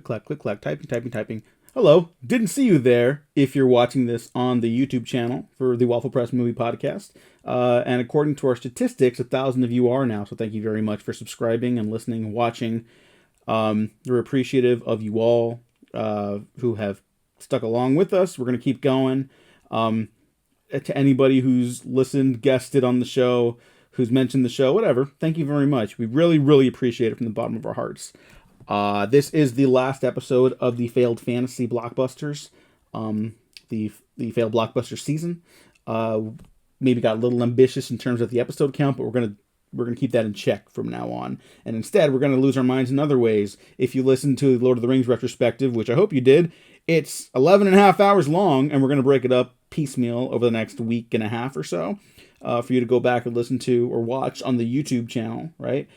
click, clack, typing. Hello, didn't see you there if you're watching this on the YouTube channel for the Waffle Press Movie Podcast. And according to our statistics, 1,000 of you are now, so thank you very much for subscribing and listening and watching. We're appreciative of you all who have stuck along with us. We're going to keep going. To anybody who's listened, guested on the show, who's mentioned the show, whatever, thank you very much. We really, really appreciate it from the bottom of our hearts. This is the last episode of the failed fantasy blockbusters, the failed blockbuster season. Maybe got a little ambitious in terms of the episode count, but we're gonna keep that in check from now on. And instead, we're gonna lose our minds in other ways. If you listen to the Lord of the Rings retrospective, which I hope you did, it's 11 and a half hours long, and we're gonna break it up piecemeal over the next week and a half or so, for you to go back and listen to or watch on the YouTube channel, right?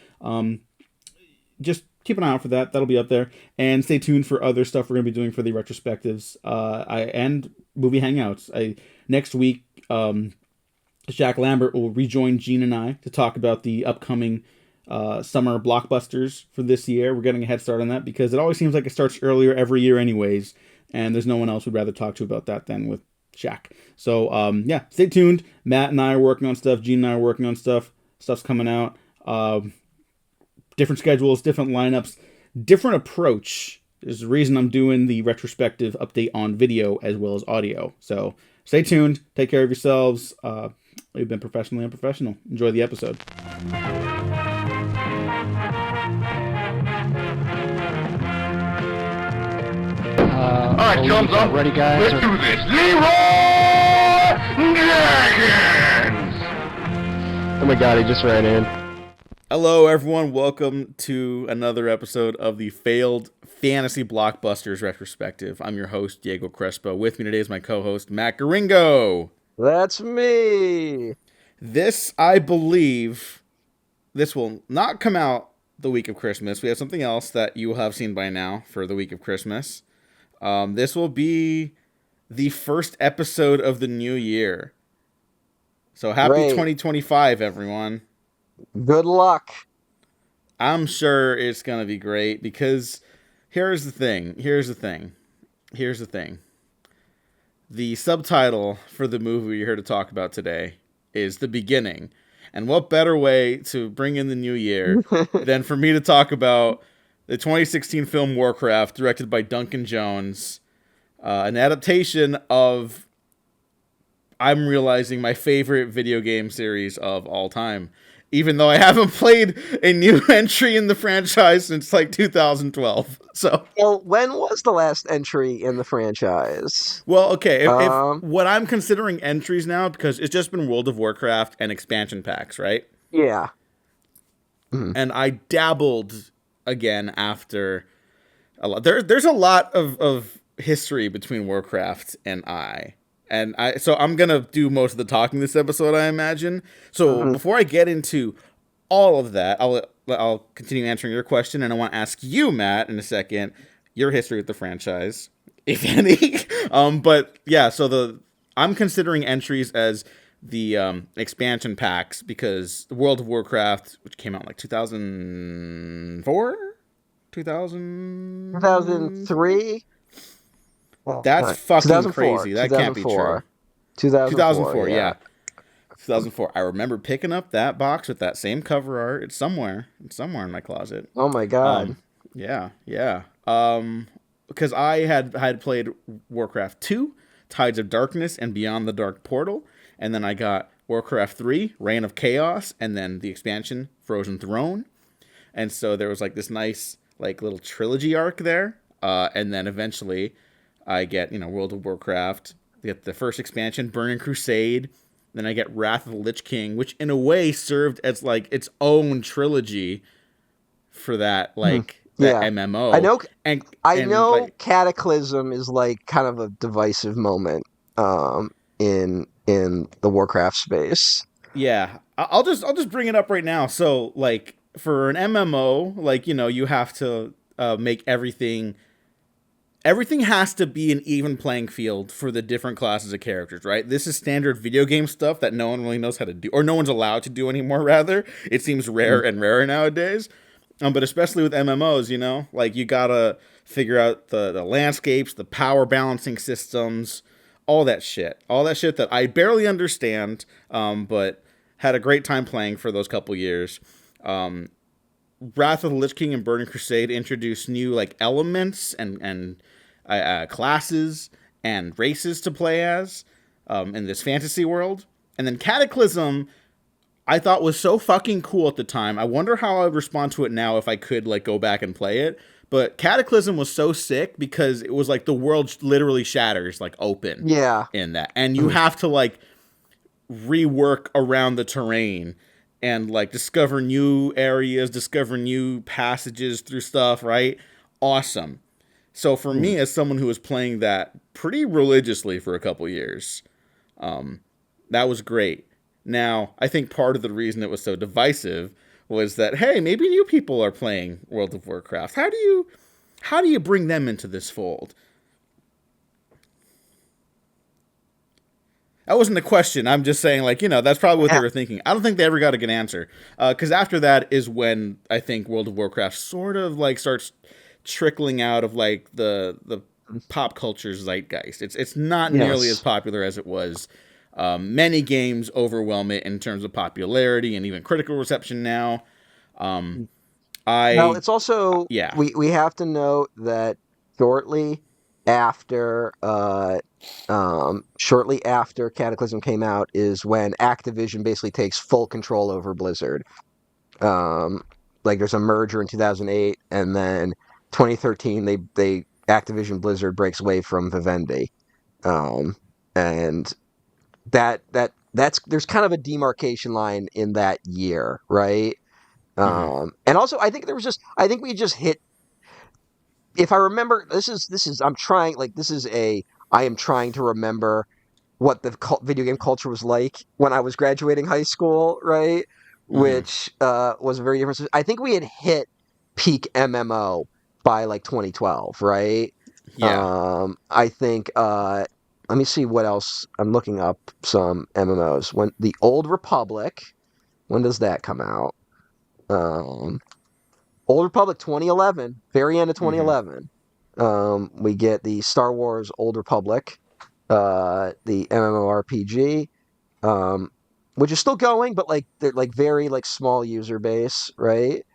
Just keep an eye out for that. That'll be up there. And stay tuned for other stuff we're going to be doing for the retrospectives and movie hangouts. Next week, Jack Lambert will rejoin Gene and I to talk about the upcoming summer blockbusters for this year. We're getting a head start on that because it always seems like it starts earlier every year anyways, and there's no one else we'd rather talk to about that than with Jack. So, yeah, stay tuned. Matt and I are working on stuff. Gene and I are working on stuff. Stuff's coming out. Different schedules, different lineups, different approach is the reason I'm doing the retrospective update on video as well as audio. So stay tuned. Take care of yourselves. We've been professionally unprofessional. Enjoy the episode. All right, chums up. Ready, guys? Let's do this. Leroy Dragons! Oh my god, he just ran in. Hello, everyone. Welcome to another episode of the failed fantasy blockbusters retrospective. I'm your host, Diego Crespo. With me today is my co-host, Matt Garingo. That's me. This, I believe, this will not come out the week of Christmas. We have something else that you will have seen by now for the week of Christmas. This will be the first episode of the new year. So happy Great. 2025, everyone. Good luck. I'm sure it's going to be great because here's the thing. The subtitle for the movie you're here to talk about today is The Beginning. And what better way to bring in the new year than for me to talk about the 2016 film WARCRAFT, directed by Duncan Jones, an adaptation of, I'm realizing, my favorite video game series of all time. Even though I haven't played a new entry in the franchise since like 2012. So, Well, when was the last entry in the franchise? well, okay. If what I'm considering entries now, because it's just been World of Warcraft and expansion packs, right? Yeah. And I dabbled again after a lot. There's a lot of history between Warcraft and I. So I'm going to do most of the talking this episode, I imagine. So before I get into all of that, I'll continue answering your question, and I want to ask you, Matt, in a second, your history with the franchise, if any. But yeah, so I'm considering entries as the expansion packs because the World of Warcraft, which came out in like 2004? 2003? That's fucking crazy. That can't be true. 2004, yeah. 2004. I remember picking up that box with that same cover art. It's somewhere in my closet. Oh my god. Yeah. Because I had played Warcraft 2, Tides of Darkness, and Beyond the Dark Portal, and then I got Warcraft 3, Reign of Chaos, and then the expansion, Frozen Throne. And so there was like this nice like little trilogy arc there, and then eventually I get, World of Warcraft, I get the first expansion, Burning Crusade, then I get Wrath of the Lich King, which in a way served as like its own trilogy for that MMO. I know Cataclysm is like kind of a divisive moment in the Warcraft space. Yeah. I'll just bring it up right now. So like for an MMO, like you have to make everything has to be an even playing field for the different classes of characters, right? This is standard video game stuff that no one really knows how to do, or no one's allowed to do anymore, rather. It seems rare and rarer nowadays. But especially with MMOs, like you gotta figure out the landscapes, the power balancing systems, all that shit. All that shit that I barely understand, but had a great time playing for those couple years. Wrath of the Lich King and Burning Crusade introduced new like elements and classes and races to play as in this fantasy world. And then Cataclysm, I thought was so fucking cool at the time. I wonder how I would respond to it now if I could like go back and play it. But Cataclysm was so sick because it was like the world literally shatters like open. Yeah. In that, and you have to like rework around the terrain and like discover new areas, discover new passages through stuff. Right? Awesome. So for me, as someone who was playing that pretty religiously for a couple years, that was great. Now, I think part of the reason it was so divisive was that, hey, maybe new people are playing World of Warcraft. How do you bring them into this fold? That wasn't a question. I'm just saying, like, that's probably what they were thinking. I don't think they ever got a good answer. Because after that is when I think World of Warcraft sort of, like, starts trickling out of, like, the pop culture zeitgeist. It's not nearly as popular as it was. Many games overwhelm it in terms of popularity and even critical reception now. Well, it's also we have to note that shortly after Cataclysm came out is when Activision basically takes full control over Blizzard. Like there's a merger in 2008, and then 2013 they Activision Blizzard breaks away from Vivendi, and that's there's kind of a demarcation line in that year, right? And also I think we just hit. If I remember, I am trying to remember what the video game culture was like when I was graduating high school, right? Which was very different. I think we had hit peak MMO by like 2012, right? Yeah. I think. Let me see what else. I'm looking up some MMOs. When the Old Republic, when does that come out? Old Republic 2011, very end of 2011. We get the Star Wars Old Republic, the MMORPG, which is still going, but like they're like very like small user base, right?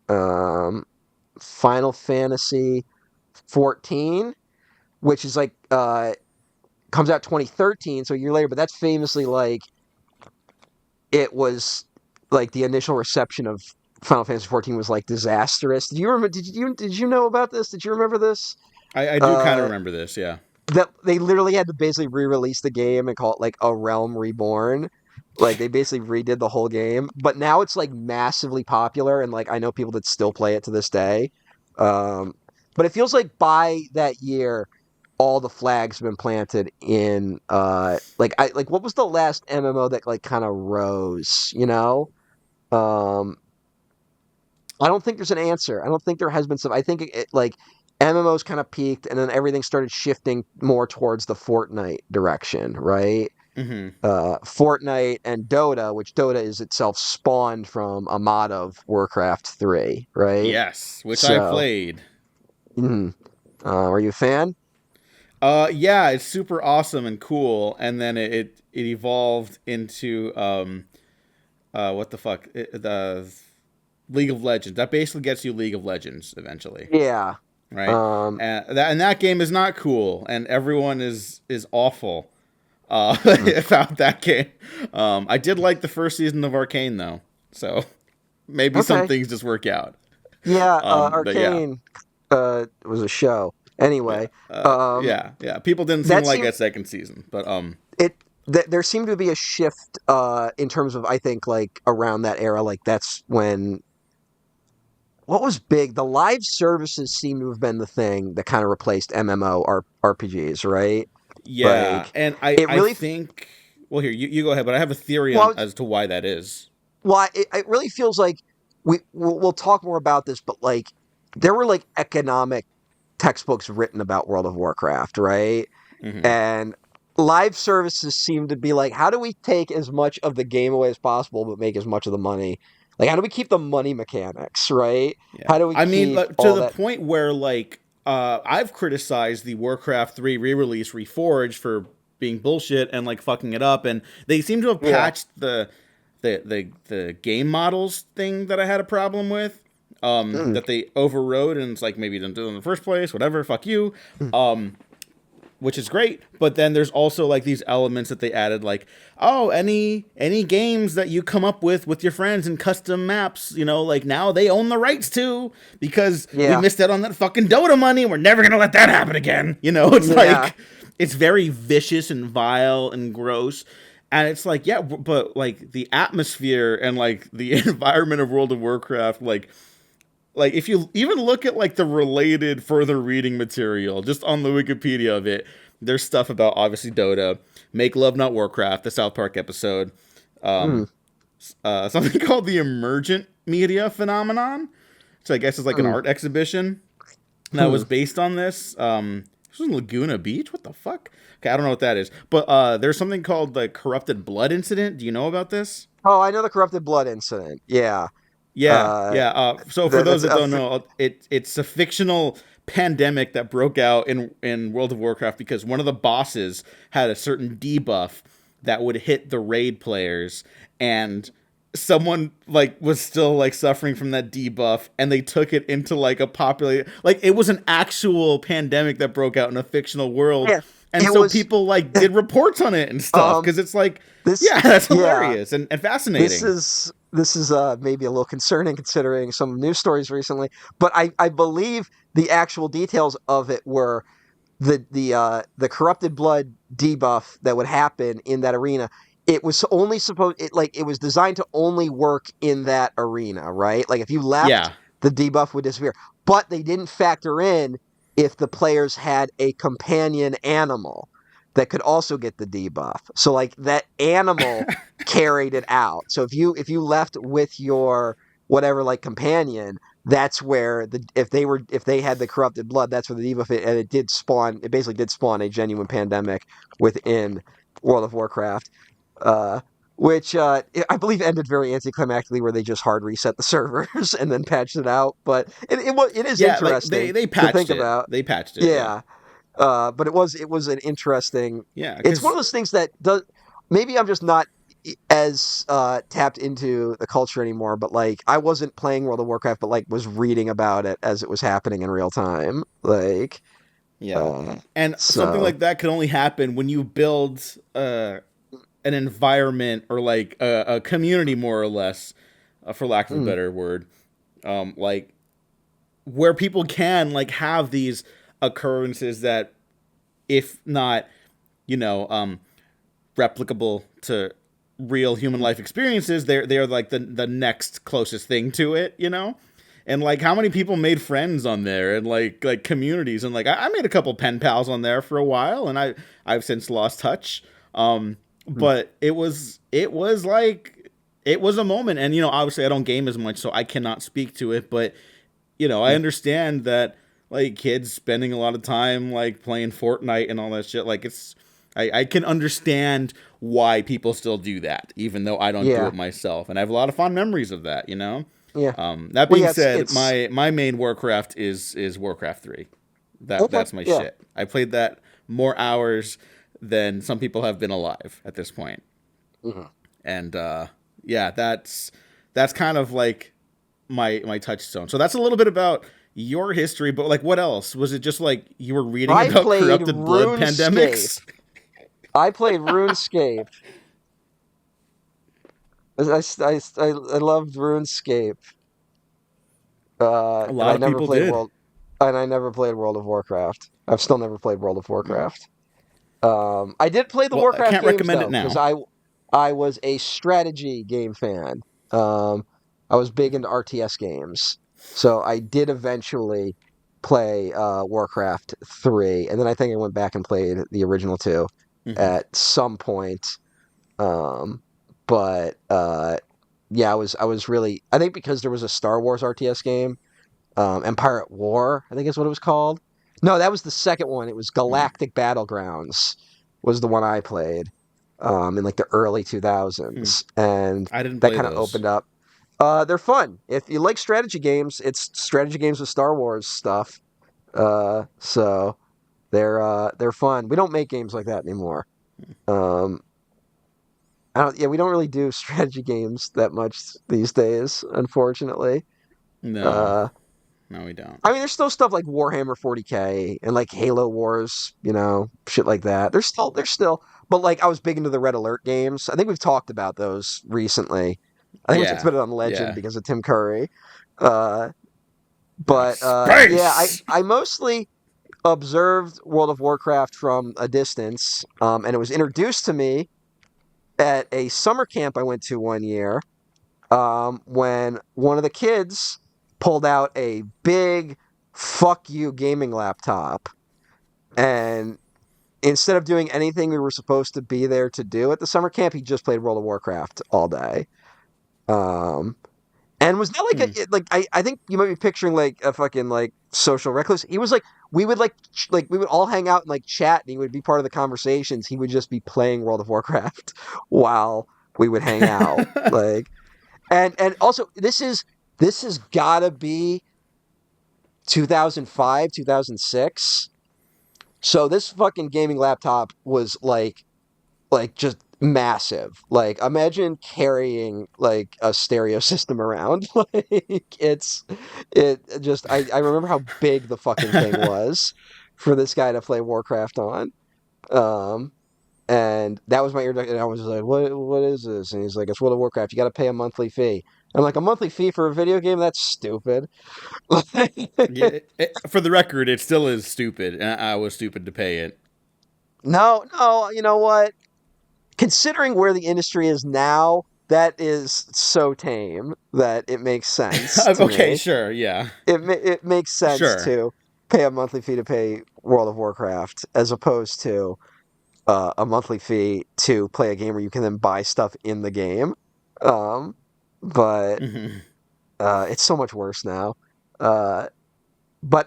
Final Fantasy 14, which is like comes out 2013, so a year later, but that's famously like it was like the initial reception of Final Fantasy 14 was like disastrous. Did you know about this? Did you remember this? I do kind of remember this, yeah. That they literally had to basically re-release the game and call it like A Realm Reborn. Like they basically redid the whole game, but now it's like massively popular, and like I know people that still play it to this day. But it feels like by that year, all the flags have been planted in what was the last MMO that like kind of rose, I don't think there's an answer. I don't think there has been some. I think it like MMOs kind of peaked, and then everything started shifting more towards the Fortnite direction, right? Fortnite and Dota, which Dota is itself spawned from a mod of Warcraft 3, right? Yes, which I played. Are you a fan? Yeah, it's super awesome and cool, and then it evolved into what the fuck, the League of Legends. That basically gets you League of Legends eventually. Yeah. Right. And that game is not cool, and everyone is awful about that game. I did like the first season of Arcane though, so maybe some things just work out. Yeah, Arcane was a show. Anyway, yeah. People didn't seem like that second season, but there seemed to be a shift in terms of, I think, like around that era. Like that's when what was big. The live services seem to have been the thing that kind of replaced MMO RPGs, right? Yeah, like, and I think. Well, here you go ahead, but I have a theory as to why that is. Well, it really feels like we'll talk more about this, but like there were like economic textbooks written about World of Warcraft, right? And live services seem to be like, how do we take as much of the game away as possible, but make as much of the money Like, how do we keep the money mechanics, right? Yeah. How do we I mean, keep like, to all the that? point where like I've criticized the Warcraft 3 re-release Reforged for being bullshit and like fucking it up, and they seem to have Yeah. patched the game models thing that I had a problem with. Mm. That they overrode, and it's like maybe you didn't do it in the first place, whatever, fuck you. Which is great, but then there's also like these elements that they added, like, oh, any games that you come up with your friends and custom maps, you know, like now they own the rights to, because we Yeah. missed out on that fucking Dota money. We're never gonna let that happen again. You know, it's Yeah. like it's very vicious and vile and gross. And it's like, yeah, but like the atmosphere and like the environment of World of Warcraft, like if you even look at like the related further reading material just on the Wikipedia of it, there's stuff about obviously Dota, Make Love Not Warcraft, the South Park episode, Mm. something called the Emergent Media Phenomenon, which I guess is like an Mm. art exhibition that was Hmm. based on this. This was in Laguna Beach. What the fuck? Okay, I don't know what that is, but there's something called the Corrupted Blood Incident. Do you know about this? Oh, I know the corrupted blood incident. Yeah. Yeah, Uh, yeah. So for those that's that a don't know, it's a fictional pandemic that broke out in World of Warcraft because one of the bosses had a certain debuff that would hit the raid players, and someone like was still like suffering from that debuff, and they took it into like a popular, like it was an actual pandemic that broke out in a fictional world, yeah. and It so was people like did reports on it and stuff um because it's like, this. yeah, that's Yeah. hilarious and This fascinating. is this is maybe a little concerning considering some news stories recently, but I believe the actual details of it were the corrupted blood debuff that would happen in that arena. It was only supposed it was designed to only work in that arena, right? Like if you left, Yeah. the debuff would disappear. But they didn't factor in if the players had a companion animal that could also get the debuff. So like that animal carried it out. So if you left with your whatever like companion, that's where if they had the corrupted blood, that's where the debuff and it basically did spawn a genuine pandemic within World of Warcraft. Which I believe ended very anticlimactically, where they just hard reset the servers and then patched it out. But it is Yeah, like interesting they to patched think it. about. They patched it, yeah. Yeah, but it was an interesting. Yeah, It's one of cuz those things that does. Maybe I'm just not as tapped into the culture anymore. But like, I wasn't playing World of Warcraft, but like was reading about it as it was happening in real time. Like, yeah. And something so like that could only happen when you build an environment or like a community more or less, for lack of a mm, better word. Like where people can like have these occurrences that, if not, you know, replicable to real human life experiences, they're like the next closest thing to it, you know. And like how many people made friends on there, and like communities, and like I made a couple pen pals on there for a while, and I've since lost touch. mm, But it was like it was a moment, and you know, obviously I don't game as much, so I cannot speak to it, but you know, I mm, understand that like kids spending a lot of time like playing Fortnite and all that shit. Like I can understand why people still do that, even though I don't do yeah, it myself, and I have a lot of fond memories of that. You know. yeah. That Well, being yeah, said, it's my main Warcraft is Warcraft 3. okay. That's my Yeah. shit. I played that more hours than some people have been alive at this point. Mhm. And yeah, that's kind of like my touchstone. So that's a little bit about your history, but like what else? Was it just like you were reading I about played corrupted blood RuneScape. pandemics? I played RuneScape. I loved RuneScape. A And lot of people did. I never played World of Warcraft. I've still never played World of Warcraft. I did play the Well, I Warcraft can't games recommend though, it because now. I was a strategy game fan. Um, I was big into RTS games, so I did eventually play Warcraft 3, and then I think I went back and played the original two Hmm. at some point. Um, but yeah, I was really, I think because there was a Star Wars RTS game, Empire at War, I think is what it was called. No, that was the second one. It was Galactic Battlegrounds was the one I played in like the early Hmm. 2000s, and I didn't that play kind of those. opened up. They're fun. If you like strategy games, it's strategy games with Star Wars stuff. So they're fun. We don't make games like that anymore. Um, we don't really do strategy games that much these days, unfortunately. No, Uh, no, we don't. I mean, there's still stuff like Warhammer 40K and like Halo Wars, shit like that. There's still, but like I was big into the Red Alert games. I think we've talked about those recently. I think we talked Yeah, about it on Legend yeah. because of Tim Curry. Uh, Like but yeah, space. I mostly observed World of Warcraft from a distance, and it was introduced to me at a summer camp I went to one year, when one of the kids pulled out a big fuck you gaming laptop, and instead of doing anything we were supposed to be there to do at the summer camp, he just played World of Warcraft all day. Um, and was not like Hmm. I think you might be picturing like a fucking like social recluse. He was like we would we would all hang out and like chat, and he would be part of the conversations. He would just be playing World of Warcraft while we would hang out. Like and also this has gotta be 2005, 2006. So this fucking gaming laptop was like just massive. Like imagine carrying like a stereo system around. I remember how big the fucking thing was for this guy to play Warcraft on. Um and that was my introduction. And I was like, what is this? And he's like, it's World of Warcraft. You got to pay a monthly fee. I'm like, a monthly fee for a video game? That's stupid. Yeah, for the record, it still is stupid, and I was stupid to pay it. No, no, you know what? Considering where the industry is now, that is so tame that it makes sense to Okay, me. sure, yeah, It makes sense sure. to pay a monthly fee to pay World of Warcraft as opposed to a monthly fee to play a game where you can then buy stuff in the game. Um, but Hmm. it's so much worse now. Uh, but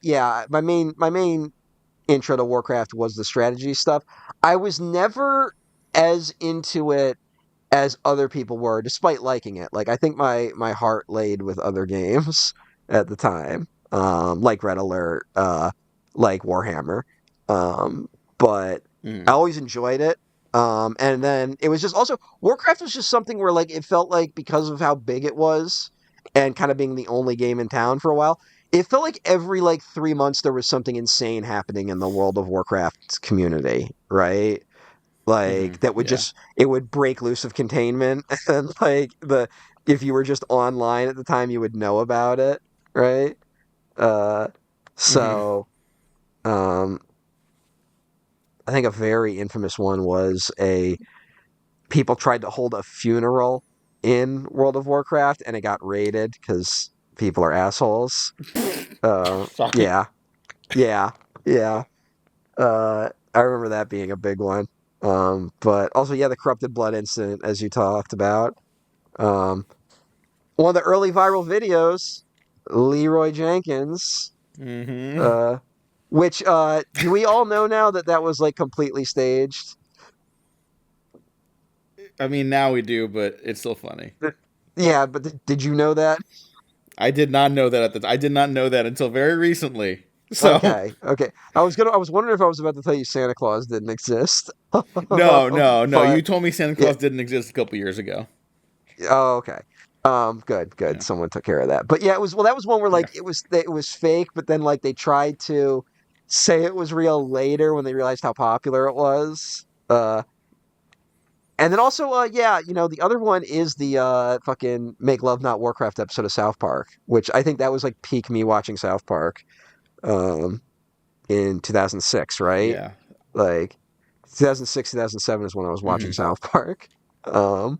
yeah, my main intro to Warcraft was the strategy stuff. I was never as into it as other people were, despite liking it. Like I think my heart laid with other games at the time, like Red Alert, like Warhammer, but I Mm. always enjoyed it. And then it was just also Warcraft was just something where like it felt like because of how big it was and kind of being the only game in town for a while, it felt like every like 3 months there was something insane happening in the World of Warcraft community, right? Hmm. Like that would Yeah. just it would break loose of containment and like the if you were just online at the time you would know about it, right? Uh Hmm. so um I think a very infamous one was a people tried to hold a funeral in World of Warcraft and it got raided because people are assholes. Sorry. Yeah, yeah, yeah. I remember that being a big one. But also, yeah, the corrupted blood incident, as you talked about. Um, one of the early viral videos, Leroy Jenkins, Hmm. uh, which do we all know now that that was like completely staged? I mean, now we do, but it's still funny. Yeah, but did you know that? I did not know that I did not know that until very recently. So, Okay, okay. I was wondering if I was about to tell you Santa Claus didn't exist. no, no, no. You But told me Santa yeah, Claus didn't exist a couple years ago. oh, okay. Good, good. Yeah. Someone took care of that. But yeah, that was one where Yeah. like it was fake, but then like they tried to say it was real later when they realized how popular it was. And then also yeah, the other one is the fucking Make Love Not Warcraft episode of South Park, which I think that was like peak me watching South Park um in 2006, right? Yeah. Like 2006, 2007 is when I was watching Hmm. South Park. Um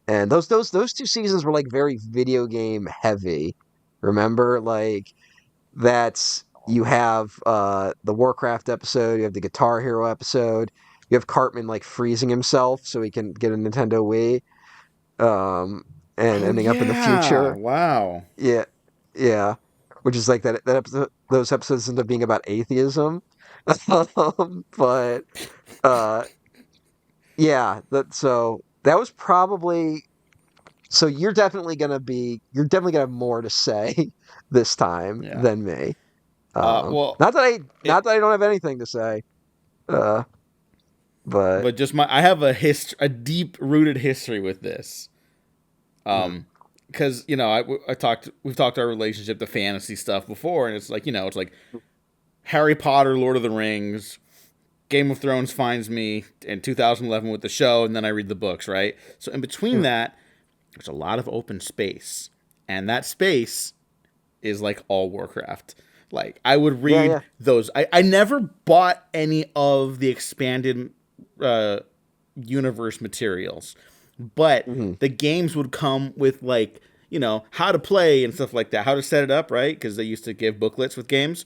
And those two seasons were like very video game heavy. Remember, like that's you have the Warcraft episode, you have the Guitar Hero episode, you have Cartman like freezing himself so he can get a Nintendo Wii, um, and Oh ending up in the yeah. future. Wow. Yeah, yeah. Which is like that episode. Those episodes end up being about atheism, but uh, yeah. So that was probably So you're definitely gonna have more to say this time Yeah. than me. Well, Not that I don't have anything to say. But but just I have a deep rooted history with this. mm, Because we've talked our relationship to fantasy stuff before, and it's like it's like Harry Potter, Lord of the Rings, Game of Thrones finds me in 2011 with the show, and then I read the books, right? So in between mm, that, there's a lot of open space, and that space is like all Warcraft. Like I would yeah, read yeah, those. I never bought any of the expanded uh, universe materials, but hmm the games would come with like how to play and stuff like that, how to set it up, right? Because they used to give booklets with games,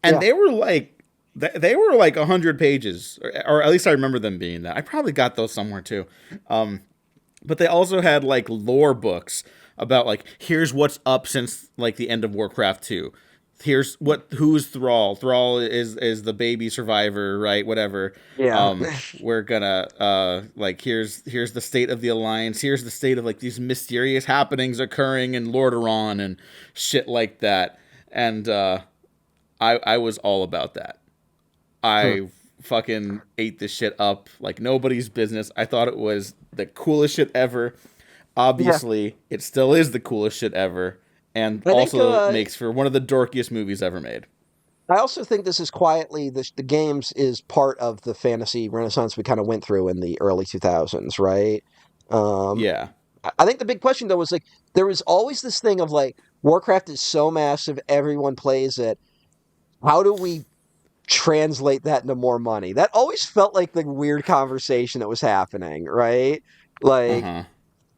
and yeah. they were like 100 pages, or at least I remember them being that. I probably got those somewhere too. But they also had like lore books about like here's what's up since like the end of Warcraft 2. Here's who's Thrall. Thrall is the baby survivor, right? Whatever. Yeah. We're gonna like here's the state of the Alliance. Here's the state of like these mysterious happenings occurring in Lordaeron and shit like that. And I was all about that. Hmm. I fucking ate this shit up like nobody's business. I thought it was the coolest shit ever. Yeah. Obviously, it still is the coolest shit ever, and I think also makes for one of the dorkiest movies ever made. I also think this is quietly the games is part of the fantasy renaissance we kind of went through in the early 2000s, right? Um, Yeah. I think the big question though was like there was always this thing of like Warcraft is so massive, everyone plays it. How do we translate that into more money? That always felt like the weird conversation that was happening, right? Uh Like huh.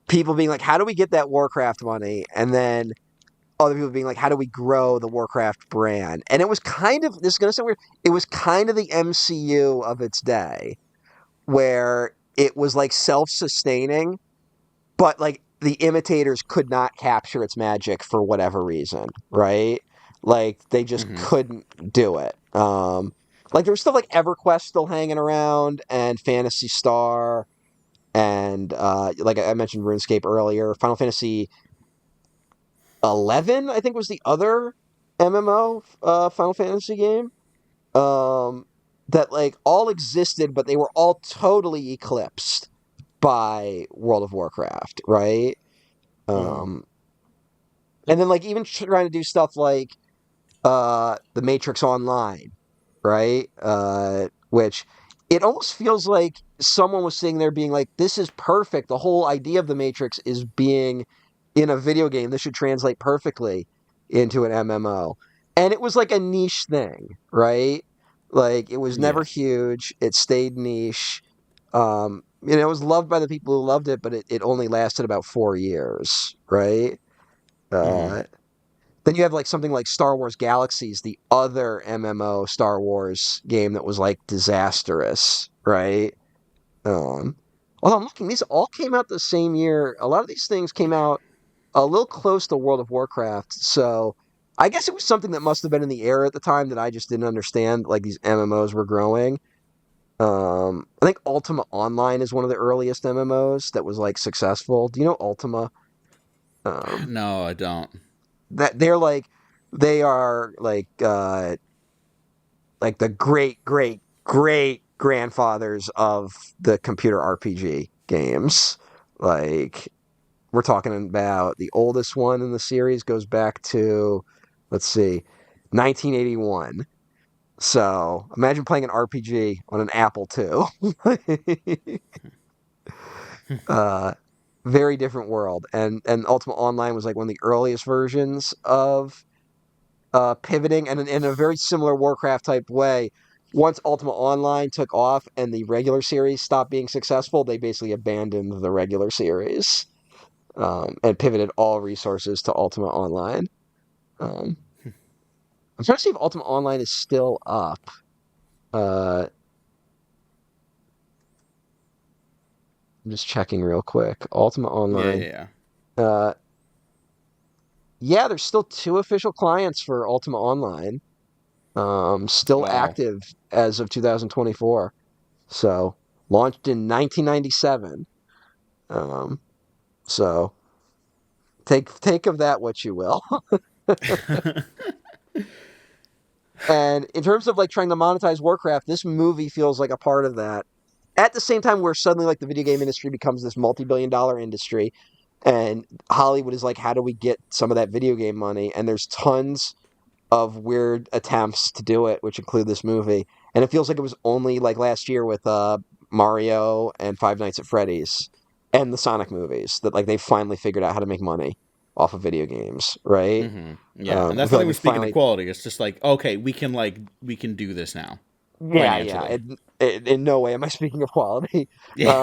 people being like, how do we get that Warcraft money? And then other people being like, how do we grow the Warcraft brand? And it was kind of, this is going to sound weird, it was kind of the MCU of its day, where it was like self sustaining, but like the imitators could not capture its magic for whatever reason, right? Like they just Mm-hmm. couldn't do it. Like there was stuff like EverQuest still hanging around and Phantasy Star and like I mentioned RuneScape earlier, Final Fantasy 11 I think was the other MMO Final Fantasy game. Um, that like all existed, but they were all totally eclipsed by World of Warcraft, right? Mm-hmm. Um, and then like even trying to do stuff like the Matrix Online, right? Which it almost feels like someone was sitting there being like, "This is perfect. The whole idea of the Matrix is being in a video game. This should translate perfectly into an MMO." And it was like a niche thing, right? Like it was Yeah. never huge. It stayed niche. It was loved by the people who loved it, but it only lasted about 4 years, right? Mm-hmm. Uh, then you have like something like Star Wars Galaxies, the other MMO Star Wars game that was like disastrous, right? Um, Although I'm looking, these all came out the same year. A lot of these things came out a little close to World of Warcraft, so I guess it was something that must have been in the air at the time that I just didn't understand. Like these MMOs were growing. I think Ultima Online is one of the earliest MMOs that was like successful. Do you know Ultima? Um, No, I don't. that they are like the great grandfathers of the computer RPG games. Like we're talking about the oldest one in the series goes back to, let's see, 1981. So imagine playing an RPG on an Apple II. uh, Very different world. And Ultima Online was like one of the earliest versions of pivoting, and in a very similar Warcraft type way. Once Ultima Online took off and the regular series stopped being successful, they basically abandoned the regular series and pivoted all resources to Ultima Online. Um, I'm trying to see if Ultima Online is still up. Uh, I'm just checking real quick. Ultima Yeah, Online. yeah, Uh, yeah, there's still 2 official clients for Ultima Online. yeah. Still Wow. active as of 2024. So launched in 1997. Um, so Take of that what you will. And in terms of like trying to monetize Warcraft, this movie feels like a part of that. At the same time, where suddenly like the video game industry becomes this multi-billion-dollar industry, and Hollywood is like, how do we get some of that video game money? And there's tons of weird attempts to do it, which include this movie. And it feels like it was only like last year with Mario and Five Nights at Freddy's and the Sonic movies that like they finally figured out how to make money off of video games, right? Yeah, and I that's feel not like even we speaking finally, of quality. It's just like, okay, we can do this now yeah. financially. In no way am I speaking of quality, Yeah.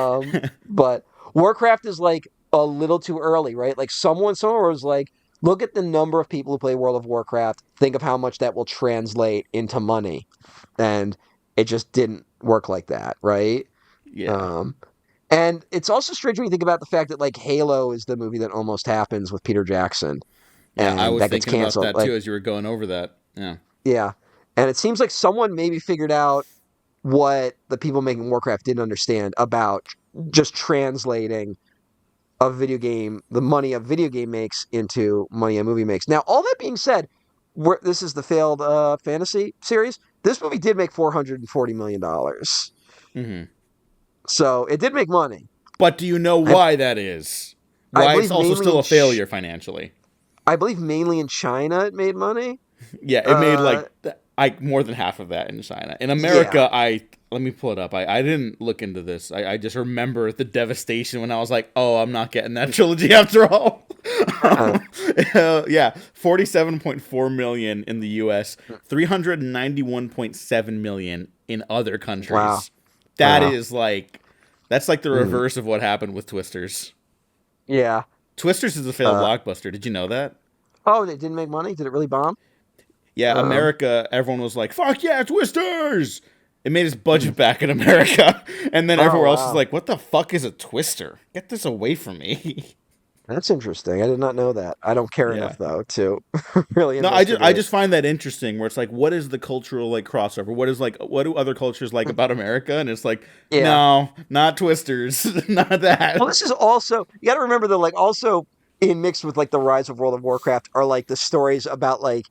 but Warcraft is like a little too early, right? Like someone was like, look at the number of people who play World of Warcraft. Think of how much that will translate into money, and it just didn't work like that, right? Yeah. Um, and it's also strange when you think about the fact that like Halo is the movie that almost happens with Peter Jackson, Yeah, I and was that gets thinking about canceled. that Like, too as you were going over that. Yeah. yeah, and it seems like someone maybe figured out what the people making Warcraft didn't understand about just translating a video game, the money a video game makes into money a movie makes. Now, all that being said, this is the failed fantasy series. This movie did make $440 million, hmm so it did make money. But do you know I, why that is? I Why it's believe also mainly still in a failure financially? I believe mainly in China it made money. Yeah, it made Uh, more than half of that in China. In yeah. America, let me pull it up. I didn't look into this. I just remember the devastation when I was like, oh, I'm not getting that trilogy after all. Uh, Yeah, 47.4 million in the U.S., 391.7 million in other wow. countries. That Wow. is like that's like the Mm, reverse of what happened with Twisters. yeah. Twisters is a failed Uh, blockbuster. Did you know that? oh, it didn't make money? Did it really bomb? Yeah, Um, America, everyone was like, fuck yeah, Twisters! It made its budget back in America. And then oh, everywhere else is wow. like, what the fuck is a Twister? Get this away from me. That's interesting. I did not know that. I don't care Yeah. enough though to really No, I investigate. just find that interesting where it's like, what is the cultural like crossover? What do other cultures like about America? And it's like, Yeah. no, not Twisters. Not Well, that. this is also you got to remember that like also in mixed with like the rise of World of Warcraft are like the stories about like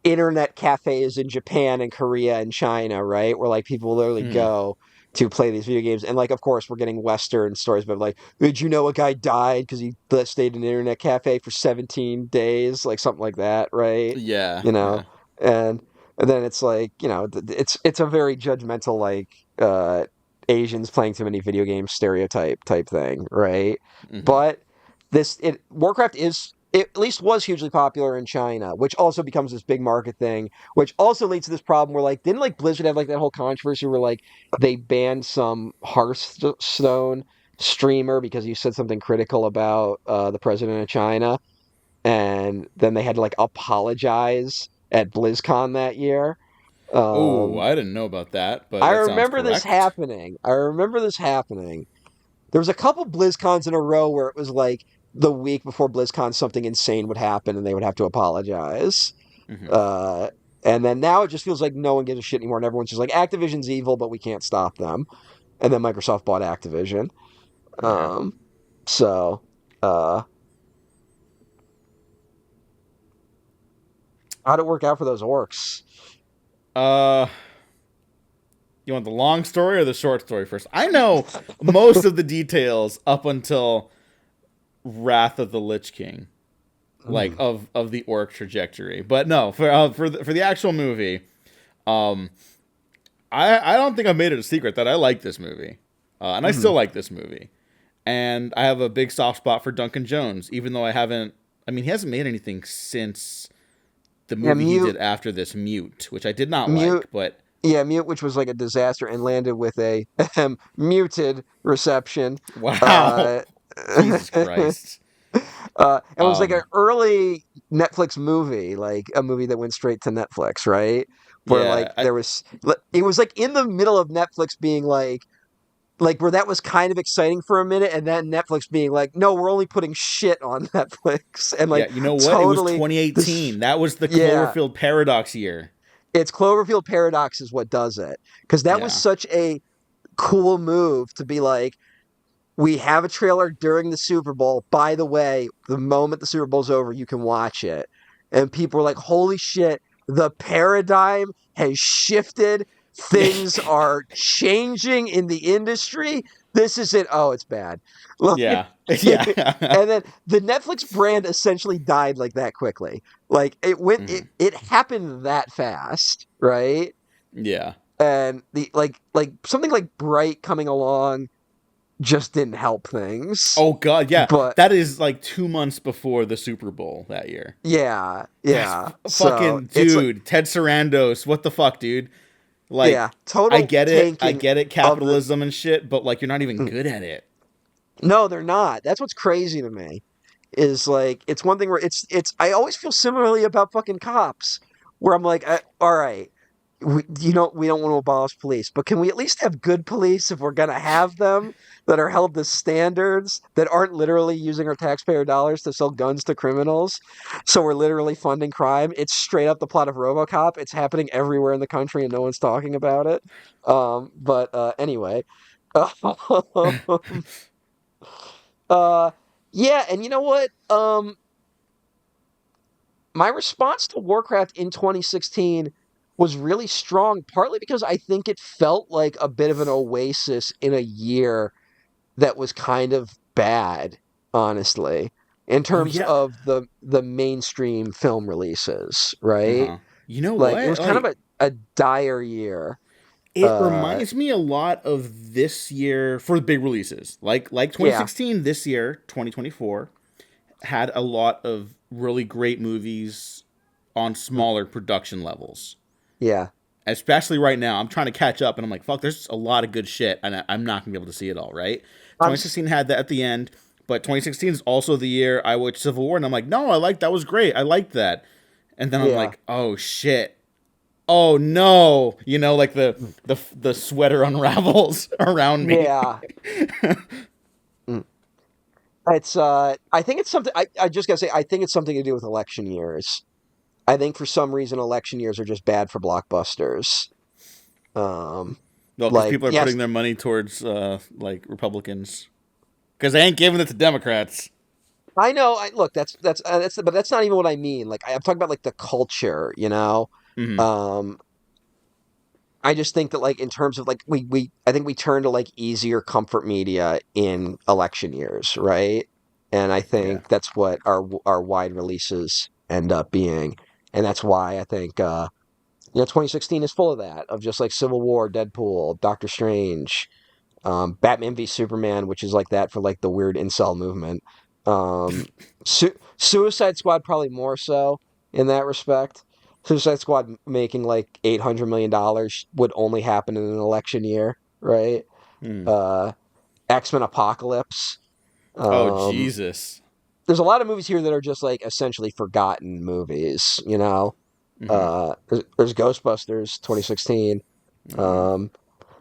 internet cafes in Japan and Korea and China, right? Where like people literally Hmm. go to play these video games. And like of course we're getting Western stories about like, did you know a guy died because he stayed in an internet cafe for 17 days, like something like that, right? Yeah, You know, yeah. and and then it's like, it's a very judgmental like uh Asians playing too many video games stereotype type thing, right? Hmm. But Warcraft is it at least was hugely popular in China, which also becomes this big market thing, which also leads to this problem where like didn't like Blizzard have like that whole controversy where like they banned some Hearthstone streamer because he said something critical about the president of China, and then they had to like apologize at BlizzCon that year. Oh, Um, I didn't know about that, but I that sounds remember this correct. happening. I remember this happening. There was a couple BlizzCons in a row where it was like the week before BlizzCon something insane would happen and they would have to apologize. Hmm. Uh, and then now it just feels like no one gives a shit anymore, and everyone's just like, Activision's evil, but we can't stop them. And then Microsoft bought Activision. Yeah. Um, so uh, how'd it work out for those orcs? Uh, you want the long story or the short story first? I know most of the details up until Wrath of the Lich King, like Mm, of the orc trajectory. But no, for the actual movie, um, I don't think I've made it a secret that I like this movie, and I mm. still like this movie, and I have a big soft spot for Duncan Jones, even though I haven't. I mean, he hasn't made anything since the Yeah, movie he did after this, Mute, which I did not Mute, like, but yeah, Mute, which was like a disaster and landed with a muted reception. wow, Uh, Jesus Christ. it was like an Um, early Netflix movie, like a movie that went straight to Netflix, right? Where yeah, like it was like in the middle of Netflix being like where that was kind of exciting for a minute, and then Netflix being like, no, we're only putting shit on Netflix, and yeah. like You know what? It was totally this, 2018. That was the yeah, Cloverfield paradox year. it's Cloverfield Paradox is what does it because that was Yeah. such a cool move to be like, we have a trailer during the Super Bowl. By the way, the moment the Super Bowl's over, you can watch it. And people are like, holy shit, the paradigm has shifted. Things are changing in the industry. This is it. Oh, it's bad. Yeah. Yeah. And then the Netflix brand essentially died like that quickly. Like it went, it happened that fast, right? Yeah. And the like something like Bright coming along just didn't help things. Oh god, yeah. But That is like 2 months before the Super Bowl that year. yeah, yeah. So Fucking it's like, dude, Ted Sarandos, what the fuck, dude? Like, yeah, total I tanking get it, of the. capitalism and shit, but like you're not even good at it. No, they're not. That's what's crazy to me. Is like it's one thing where it's. I always feel similarly about fucking cops, where I'm like, all right, we don't want to abolish police, but can we at least have good police if we're gonna have them that are held to standards that aren't literally using our taxpayer dollars to sell guns to criminals? So we're literally funding crime. It's straight up the plot of RoboCop. It's happening everywhere in the country and no one's talking about it. But anyway, uh, yeah, and you know what? My response to Warcraft in 2016 was really strong, partly because I think it felt like a bit of an oasis in a year that was kind of bad, honestly, in Oh terms yeah. of the mainstream film releases, right? Uh-huh. You know Like it what? was kind of Like a dire year. it Uh, reminds me a lot of this year for the big releases. Like yeah, 2016, this year, 2024 had a lot of really great movies on smaller production levels. yeah. Especially right now, I'm trying to catch up, and I'm like, fuck, there's a lot of good shit, and I'm not gonna be able to see it all, right? I'm 2016 had that at the end, but 2016 is also the year I watched Civil War, and I'm like, no, that was great, I liked that, and then I'm yeah. like, oh shit, oh no, like the sweater unravels around me. Yeah. Mm. It's I think it's something I just gotta say I think it's something to do with election years. I think for some reason election years are just bad for blockbusters. Um Well, because like people are yes, putting their money towards like Republicans, because they ain't giving it to Democrats. I know I look that's but that's not even what I mean. Like I'm talking about like the culture, you know. Hmm. Um I just think that like in terms of like we I think we turn to like easier comfort media in election years, right? And I Yeah. think that's what our wide releases end up being. And that's why I think 2016 is full of that, of just like Civil War, Deadpool, Doctor Strange, Batman v Superman, which is like that for like the weird incel movement. Um, Suicide Squad probably more so in that respect. Suicide Squad making like $800 million would only happen in an election year, right? Hmm. Uh, X-Men Apocalypse. Oh Um, Jesus. there's a lot of movies here that are just like essentially forgotten movies, you know. Hmm. There's Ghostbusters 2016. Hmm. Um,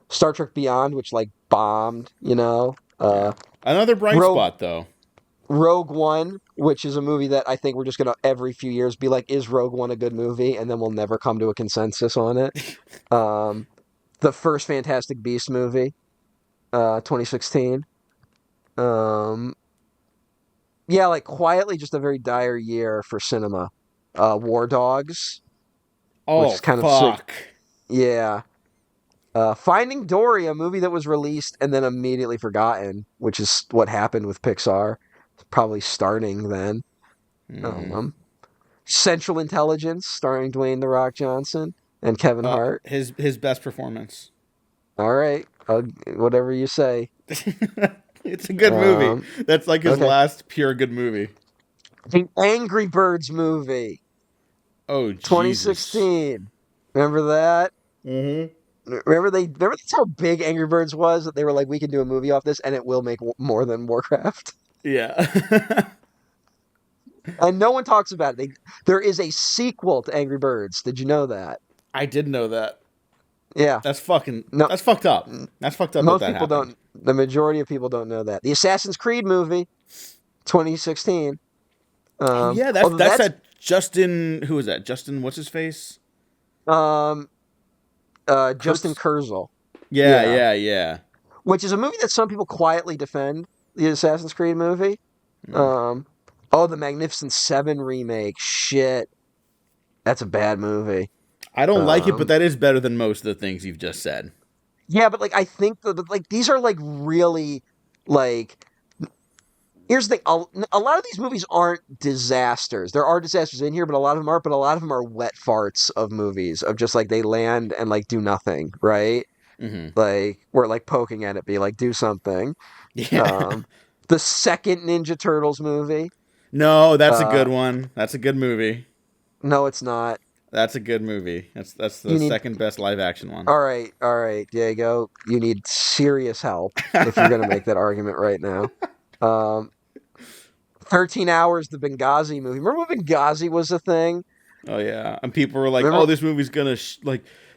Star Trek Beyond, which like bombed, you know. Yeah. Another bright Rogue spot though. Rogue One, which is a movie that I think we're just gonna every few years be like, is Rogue One a good movie? And then we'll never come to a consensus on it. Um, the first Fantastic Beast movie, 2016. Um, yeah, like quietly, just a very dire year for cinema. War Dogs, which Oh is kind of sick. fuck. Yeah. Finding Dory, a movie that was released and then immediately forgotten, which is what happened with Pixar. Probably starting then. Hmm. Um, Central Intelligence, starring Dwayne The Rock Johnson and Kevin Hart. His best performance. All right, whatever you say. It's a good movie. Um, That's like his okay. last pure good movie. The Angry Birds movie, Oh Jesus. 2016. Remember that? Hmm. Remember that's how big Angry Birds was that they were like, we can do a movie off this and it will make more than Warcraft. Yeah. And no one talks about it. There is a sequel to Angry Birds. Did you know that? I did know that. Yeah. No, That's fucked up. That's fucked up that most that people happened. don't. The majority of people don't know that. The Assassin's Creed movie, 2016. Oh yeah, Although that's that's that Justin. Who is that? Justin, what's his face? um Justin Kurtz. Kurzel. Yeah, Yeah. yeah, yeah. which is a movie that some people quietly defend, the Assassin's Creed movie. Mm. The Magnificent Seven remake. Shit. That's a bad movie. I don't like it, but that is better than most of the things you've just said. Yeah, but like I think like these are like really like here's the thing. A lot of these movies aren't disasters. There are disasters in here, but a lot of them aren't. But a lot of them are wet farts of movies of just like they land and like do nothing, right? Mm-hmm. Like we're like poking at it, be like do something. Yeah. The second Ninja Turtles movie. No, that's a Uh, good one. That's a good movie. no, it's not. That's a good movie. That's the You need. second best live action one. All right, Diego. You need serious help if you're gonna make that argument right now. Um, 13 Hours, the Benghazi movie. Remember when Benghazi was a thing? Oh yeah, and people were like, Remember? "Oh, this movie's gonna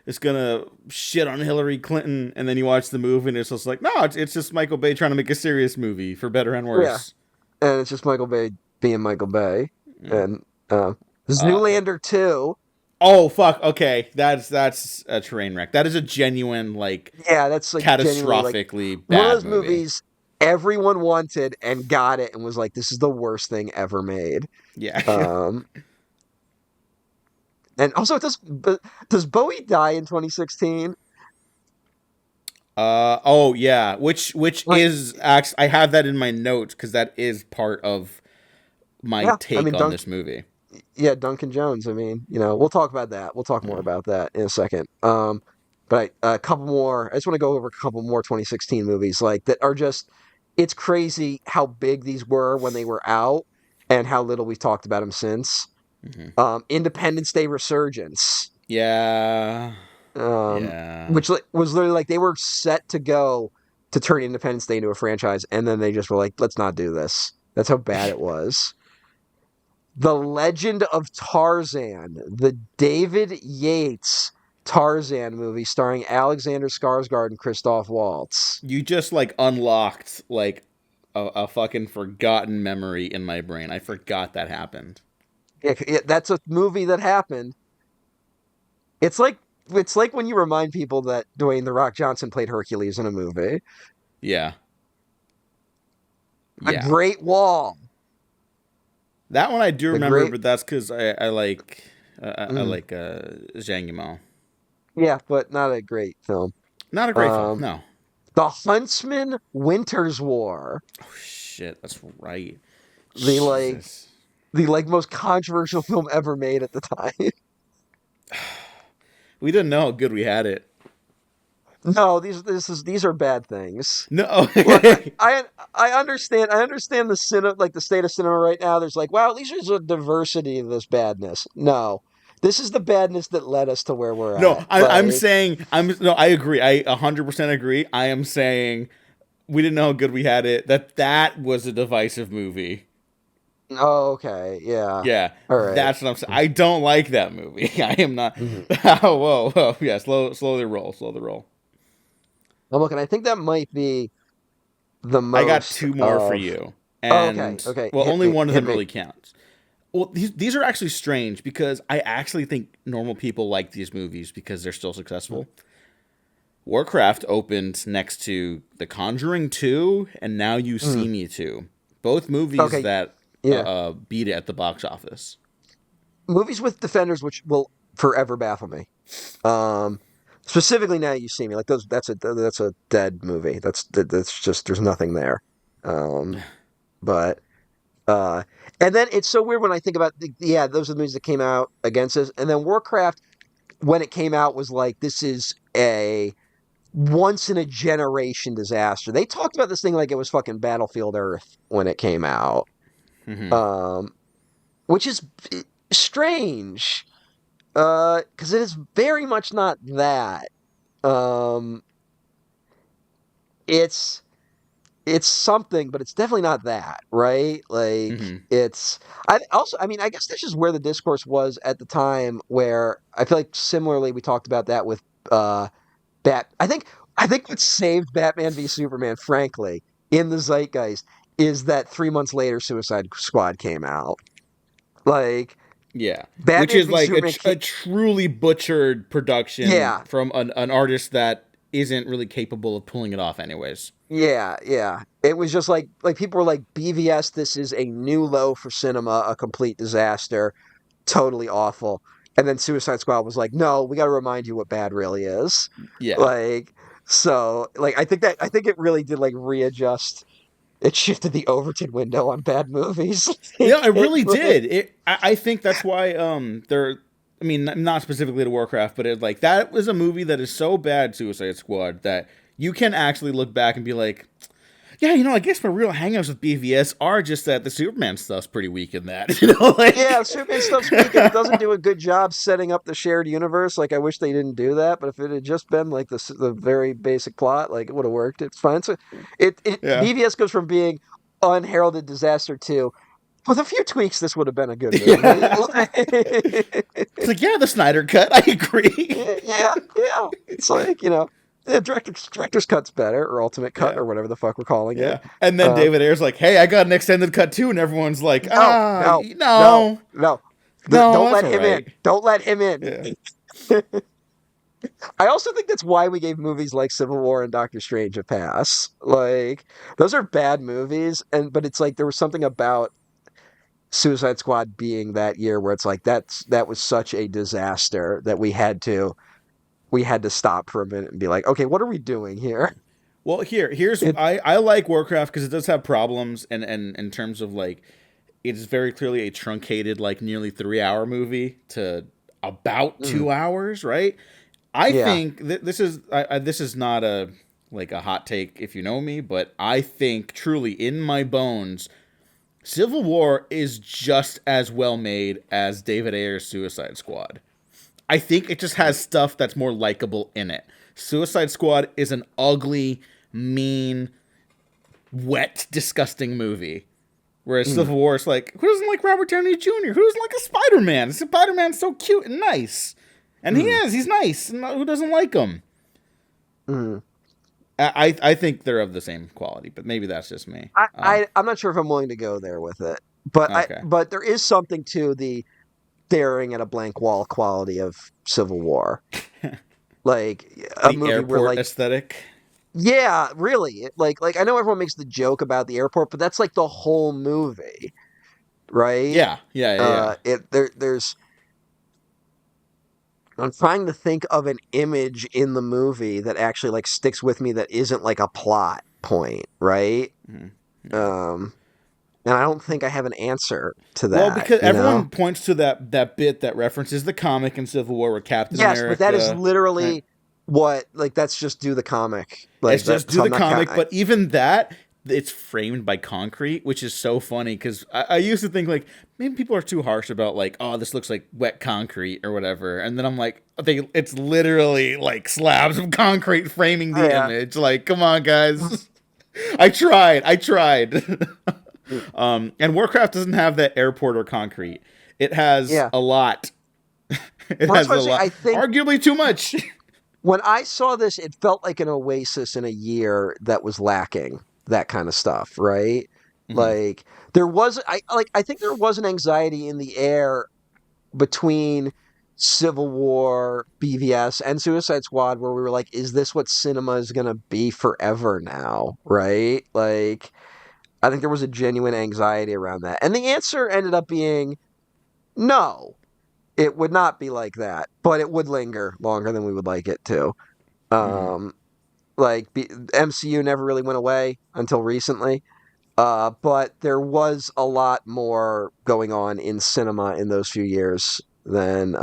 it's gonna shit on Hillary Clinton," and then you watch the movie and it's just like, no, it's just Michael Bay trying to make a serious movie for better and worse. Yeah, and it's just Michael Bay being Michael Bay. Yeah. And Zoolander 2. Oh fuck! Okay, that's a train wreck. That is a genuine Yeah, that's like catastrophically like, bad one of those movie. movies everyone wanted and got it and was like, this is the worst thing ever made. Yeah. And also, does Bowie die in 2016? Oh yeah, which Like, is actually, I have that in my notes because that is part of my take on this movie. Yeah, Duncan Jones. I mean, we'll talk about that. We'll talk more about that in a second. But a couple more. I just want to go over a couple more 2016 movies like that are just. It's crazy how big these were when they were out, and how little we've talked about them since. Mm-hmm. Independence Day Resurgence. Yeah. Yeah. Which was literally like they were set to go to turn Independence Day into a franchise, and then they just were like, let's not do this. That's how bad it was. The Legend of Tarzan, the David Yates Tarzan movie starring Alexander Skarsgård and Christoph Waltz. You just unlocked a fucking forgotten memory in my brain. I forgot that happened. That's a movie that happened. It's like when you remind people that Dwayne "The Rock" Johnson played Hercules in a movie. Yeah. A Great Wall. That one I do remember, but that's because I like Zhang Yimou. Yeah, but not a great film. Not a great film, no. The Huntsman Winter's War. Oh shit, that's right. The most controversial film ever made at the time. We didn't know how good we had it. No, these are bad things. No. Look, I understand the the state of cinema right now. There's wow, at least there's a diversity of this badness. No. This is the badness that led us to where we're at. I'm saying I agree. I 100% agree. I am saying we didn't know how good we had it. That was a divisive movie. Oh, okay. Yeah. Yeah. All right. That's what I'm saying. I don't like that movie. I am not. Whoa. Yeah. Slow the roll. Well, look, and I think that might be the most. I got two more for you. And, okay. Well, only one of them really counts. Well, these are actually strange because I actually think normal people like these movies because they're still successful. WARCRAFT opened next to The Conjuring 2 and Now You See Me 2. Both movies that beat it at the box office. Movies with defenders which will forever baffle me. Specifically Now You See Me. That's a dead movie. That's just there's nothing there. But and then it's so weird when I think about those are the movies that came out against us, and then WARCRAFT when it came out was this is a once in a generation disaster. They talked about this thing like it was fucking Battlefield Earth when it came out, which is strange because it is very much not that. It's something, but it's definitely not that, right? It's. I guess that's just where the discourse was at the time. Where I feel like similarly, we talked about that with I think what saved Batman v Superman, frankly, in the zeitgeist, is that 3 months later, Suicide Squad came out. Yeah, Batman which is v Superman a truly butchered production from an artist that isn't really capable of pulling it off anyways. Yeah, yeah. It was just like people were like, BVS, this is a new low for cinema, a complete disaster, totally awful. And then Suicide Squad was like, no, we got to remind you what bad really is. Yeah. Like, so, like, I think it really did like readjust. It shifted the Overton window on bad movies. Yeah, it really did. I think that's why they're. I mean, not specifically to Warcraft, but it like that was a movie that is so bad, Suicide Squad, that you can actually look back and be like, yeah, I guess my real hangups with BVS are just that the Superman stuff's pretty weak in that. Like, Yeah, Superman stuff's weak. It doesn't do a good job setting up the shared universe. Like, I wish they didn't do that. But if it had just been like the very basic plot, like it would have worked. It's fine. So Yeah. BVS goes from being unheralded disaster to, with a few tweaks, this would have been a good movie. Yeah. It's like, yeah, the Snyder cut. I agree. Yeah. It's like, the director's cut's better, or ultimate cut, or whatever the fuck we're calling it. Yeah. And then David Ayer's like, hey, I got an extended cut too. And everyone's like, no. Don't let him in. Don't let him in. Yeah. I also think that's why we gave movies like Civil War and Doctor Strange a pass. Like, those are bad movies, but it's like there was something about Suicide Squad being that year where it's like that was such a disaster that we had to stop for a minute and be like, okay, what are we doing here? Well, I like Warcraft because it does have problems, and in terms of like, it's very clearly a truncated, like nearly 3-hour movie to about 2 hours, right? I think this is not a hot take if you know me, but I think truly in my bones, Civil War is just as well made as David Ayer's Suicide Squad. I think it just has stuff that's more likable in it. Suicide Squad is an ugly, mean, wet, disgusting movie. Whereas Civil War is like, who doesn't like Robert Downey Jr.? Who doesn't like a Spider-Man? Spider-Man's so cute and nice. And he's nice. And who doesn't like him? I think they're of the same quality, but maybe that's just me. I'm not sure if I'm willing to go there with it. But but there is something to the staring at a blank wall quality of Civil War. Like a movie airport where, like, aesthetic. Yeah, really. Like I know everyone makes the joke about the airport, but that's like the whole movie, right? Yeah. There's. I'm trying to think of an image in the movie that actually like sticks with me that isn't like a plot point, right? And I don't think I have an answer to that. Well, because everyone points to that bit that references the comic in Civil War where Captain America... Yes, but that is literally what... Like, that's just do the comic. Like, it's just do the comic, but even that, it's framed by concrete, which is so funny, because I used to think, like, maybe people are too harsh about, like, oh, this looks like wet concrete or whatever, and then I'm like, it's literally, like, slabs of concrete framing the image. Like, come on, guys. I tried. And Warcraft doesn't have that airport or concrete. It has a lot. It has a lot. I think arguably too much. When I saw this, it felt like an oasis in a year that was lacking that kind of stuff, right? Like there was, I think there was an anxiety in the air between Civil War, BVS, and Suicide Squad, where we were like, is this what cinema is going to be forever now, right? Like, I think there was a genuine anxiety around that. And the answer ended up being no. It would not be like that, but it would linger longer than we would like it to. Like, MCU never really went away until recently. But there was a lot more going on in cinema in those few years than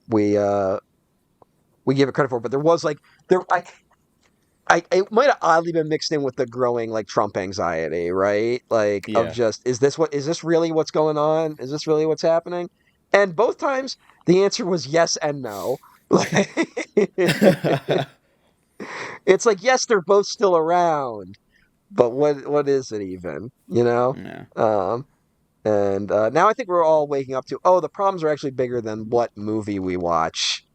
we give it credit for. But there was like it might have oddly been mixed in with the growing like Trump anxiety, right? Like of just is this really what's going on? Is this really what's happening? And both times the answer was yes and no. It's like, yes, they're both still around, but what is it even? You know? Yeah. And now I think we're all waking up to, the problems are actually bigger than what movie we watch.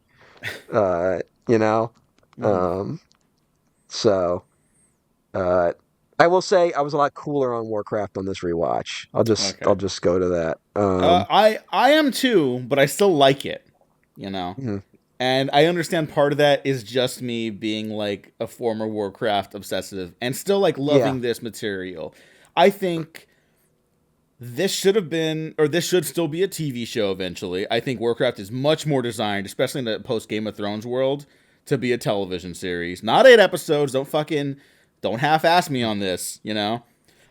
You know? So, I will say I was a lot cooler on Warcraft on this rewatch. I'll just go to that. I am too, but I still like it, you know. And I understand part of that is just me being like a former Warcraft obsessive and still like Yeah. loving this material. I think this should have been, or this should still be a TV show eventually. I think Warcraft is much more designed, especially in the post Game of Thrones world, to be a television series. Not 8 episodes. Don't half-ass me on this, you know?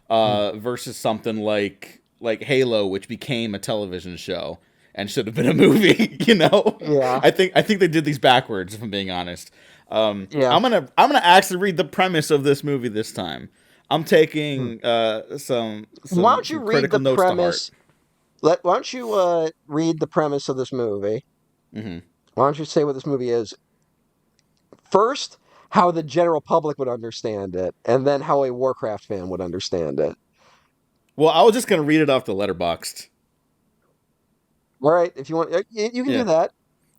Versus something like Halo, which became a television show and should have been a movie, you know? Yeah. I think they did these backwards, if I'm being honest. Yeah. I'm gonna actually read the premise of this movie this time. I'm taking some Why don't you read critical the notes premise? Why don't you read the premise of this movie? to heart. Why don't you say what this movie is? First, how the general public would understand it, and then how a Warcraft fan would understand it. Well, I was just gonna read it off the Letterboxd. All right, if you want, you can Yeah. do that.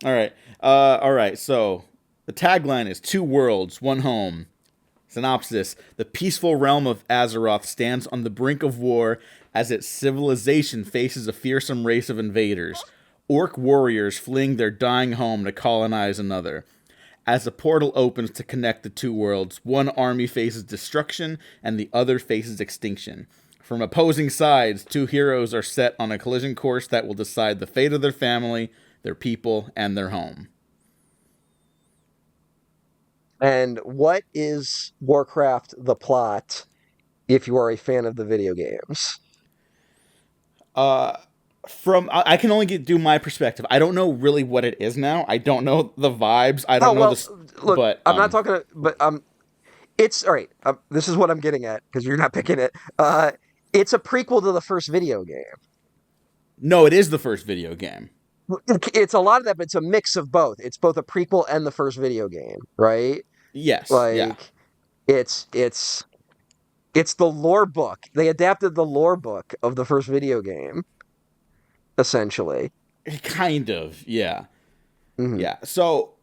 All right. So the tagline is 2 worlds, 1 home. Synopsis: the peaceful realm of Azeroth stands on the brink of war as its civilization faces a fearsome race of invaders, orc warriors fleeing their dying home to colonize another. As a portal opens to connect the 2 worlds, one army faces destruction and the other faces extinction. From opposing sides, 2 heroes are set on a collision course that will decide the fate of their family, their people, and their home. And what is Warcraft the plot if you are a fan of the video games? I can only do my perspective. I don't know really what it is now. I don't know the vibes. I don't know this. Look, But I'm not talking, but it's all right. This is what I'm getting at because you're not picking it. It's a prequel to the first video game. no, it is the first video game. It's a lot of that, but it's a mix of both. It's both a prequel and the first video game, right? Yes. Like Yeah. it's the lore book. They adapted the lore book of the first video game, essentially. Kind of. Yeah. Mhm. Yeah. So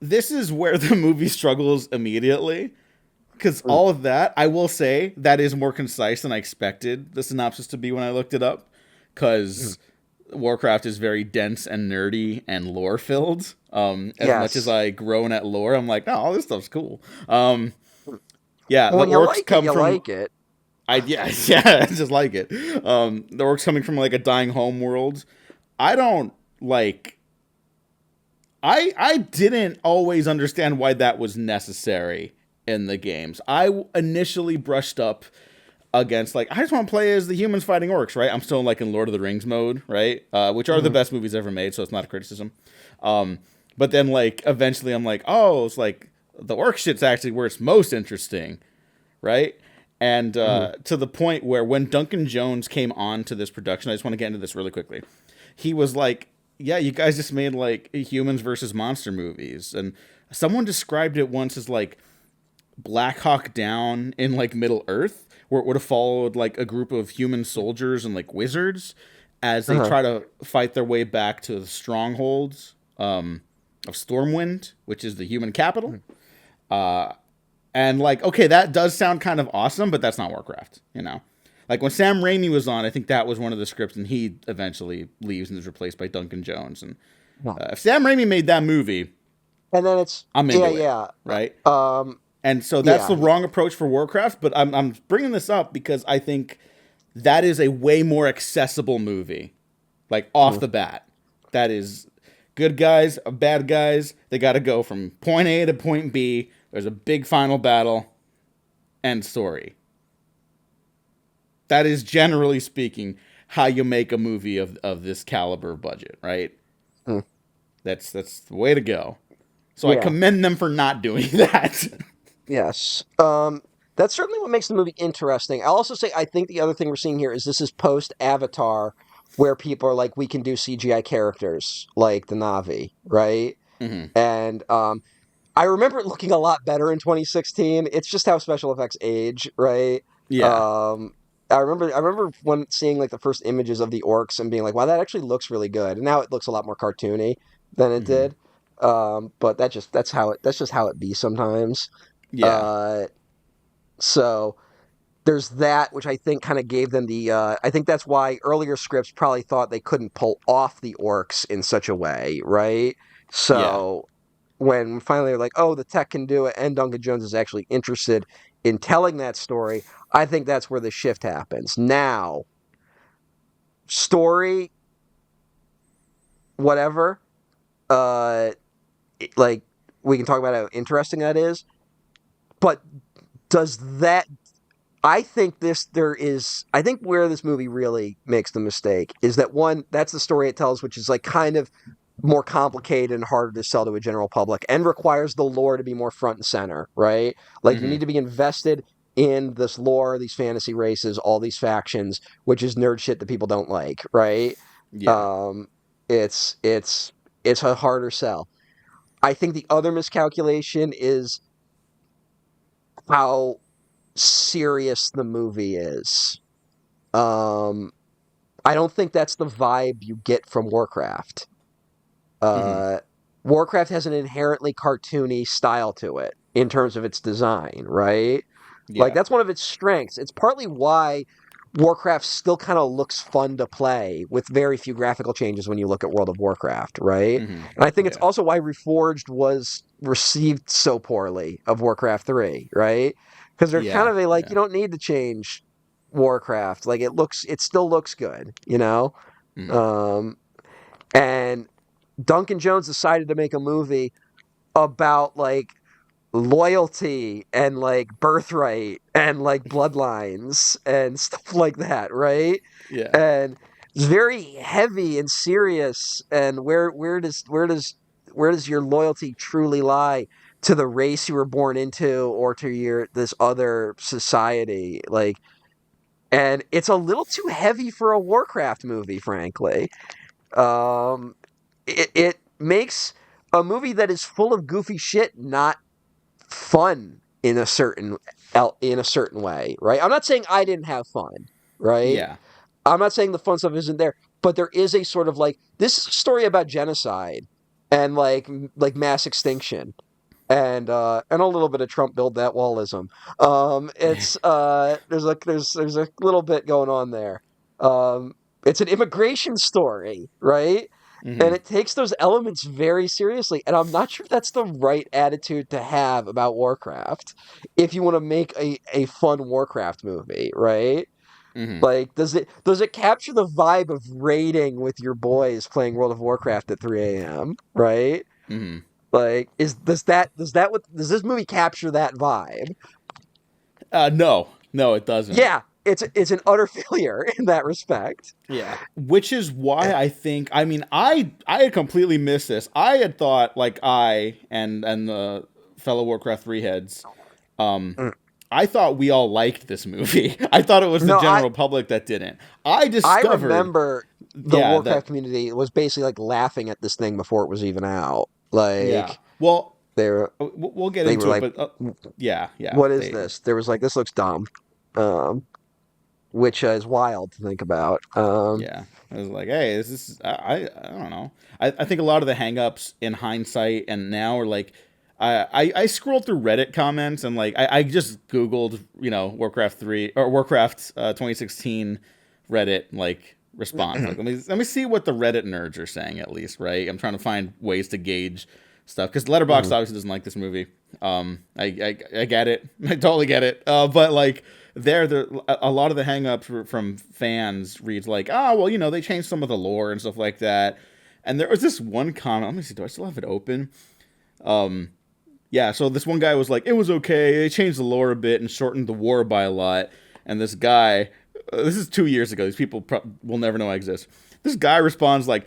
this is where the movie struggles immediately. Because all of that, I will say, that is more concise than I expected the synopsis to be when I looked it up. Because Warcraft is very dense and nerdy and lore filled. As Yes. much as I groan at lore, I'm like, oh, all this stuff's cool. Yeah, When the you orcs like come it, you from. like it. I just like it. The orcs coming from like a dying home world. I don't like. I didn't always understand why that was necessary in the games. I initially brushed up against like I just want to play as the humans fighting orcs, right? I'm still like in Lord of the Rings mode, right? Which are the best movies ever made, so it's not a criticism. But then like eventually I'm like, oh, it's like the orc shit's actually where it's most interesting, right? And to the point where when Duncan Jones came on to this production, I just want to get into this really quickly. He was like, yeah, you guys just made like humans versus monster movies. And someone described it once as like Black Hawk Down in like Middle Earth, where it would have followed like a group of human soldiers and like wizards as they try to fight their way back to the strongholds of Stormwind, which is the human capital. And like, okay, that does sound kind of awesome, but that's not Warcraft, you know? Like when Sam Raimi was on, I think that was one of the scripts, and he eventually leaves and is replaced by Duncan Jones. And if Sam Raimi made that movie, And then it's I'm into it, right? And so that's the wrong approach for Warcraft, but I'm bringing this up because I think that is a way more accessible movie, like off the bat. That is good guys, bad guys. They got to go from point A to point B. There's a big final battle, end story. That is generally speaking how you make a movie of this caliber budget, right? That's the way to go. So I commend them for not doing that. Yes. That's certainly what makes the movie interesting. I'll also say I think the other thing we're seeing here is this is post-Avatar, where people are like, we can do CGI characters like the Na'vi, right? And I remember it looking a lot better in 2016. It's just how special effects age, right? Yeah. I remember when seeing like the first images of the orcs and being like, wow, that actually looks really good. And now it looks a lot more cartoony than it did. But that's just how it be sometimes. Yeah. So there's that, which I think kind of gave them the. I think that's why earlier scripts probably thought they couldn't pull off the orcs in such a way, right? So when finally they're like, oh, the tech can do it, and Duncan Jones is actually interested in telling that story, I think that's where the shift happens. Now, story, whatever, like, we can talk about how interesting that is, but does that I think I think where this movie really makes the mistake is that one, that's the story it tells, which is like kind of more complicated and harder to sell to a general public and requires the lore to be more front and center, right? Like you Mm-hmm. need to be invested in this lore, these fantasy races, all these factions, which is nerd shit that people don't like, right? Yeah. Um, it's a harder sell. I think the other miscalculation is how serious the movie is. Um, I don't think that's the vibe you get from Warcraft. Mm-hmm. Uh, Warcraft has an inherently cartoony style to it in terms of its design, right? Like Yeah. that's one of its strengths. It's partly why Warcraft still kind of looks fun to play with very few graphical changes when you look at World of Warcraft, right? Mm-hmm. And I think it's Yeah. also why Reforged was received so poorly of Warcraft 3, right? Because they're kind Yeah. of like, Yeah. you don't need to change Warcraft. Like it still looks good, you know? Mm-hmm. Um, and Duncan Jones decided to make a movie about like loyalty and like birthright and like bloodlines and stuff like that, right? Yeah. And it's very heavy and serious. And where does your loyalty truly lie to the race you were born into or to your this other society? Like, and it's a little too heavy for a Warcraft movie, frankly. Um, it makes a movie that is full of goofy shit not fun in a certain way, right? I'm not saying I didn't have fun, right? Yeah. I'm not saying the fun stuff isn't there, but there is a sort of like this is a story about genocide and like mass extinction and a little bit of Trump build that wallism. It's there's a little bit going on there. It's an immigration story, right? Mm-hmm. And it takes those elements very seriously. And I'm not sure that's the right attitude to have about Warcraft if you want to make a fun Warcraft movie, right? Mm-hmm. Like, does it capture the vibe of raiding with your boys playing World of Warcraft at 3 a.m., right? Mm-hmm. Like, does this movie capture that vibe? No. No, it doesn't. Yeah, it's an utter failure in that respect. Yeah, which is why I think I mean I had completely missed this. I had thought like and the fellow Warcraft 3 heads um Mm. I thought we all liked this movie. I thought it was the No, general public that didn't. I I discovered remember the yeah, Warcraft that community was basically like laughing at this thing before it was even out. yeah. Like Well, they were we'll get they were into it, like, but yeah, yeah. "What is They this?" There was like, "This looks dumb," which is wild to think about. yeah. I was like, hey, this is I don't know. I think a lot of the hangups in hindsight and now are like I scrolled through Reddit comments and like I just Googled, Warcraft 3 or Warcraft 2016 Reddit like response. Like let me see what the Reddit nerds are saying at least, right? I'm trying to find ways to gauge stuff because Letterboxd Mhm. obviously doesn't like this movie. I get it. I totally get it. But like a lot of the hangups from fans reads like, oh well, they changed some of the lore and stuff like that. And there was this one comment. Let me see. Do I still have it open? Yeah. So this one guy was like, it was okay. They changed the lore a bit and shortened the war by a lot. And this guy, this is 2 years ago. These people will never know I exist. This guy responds like,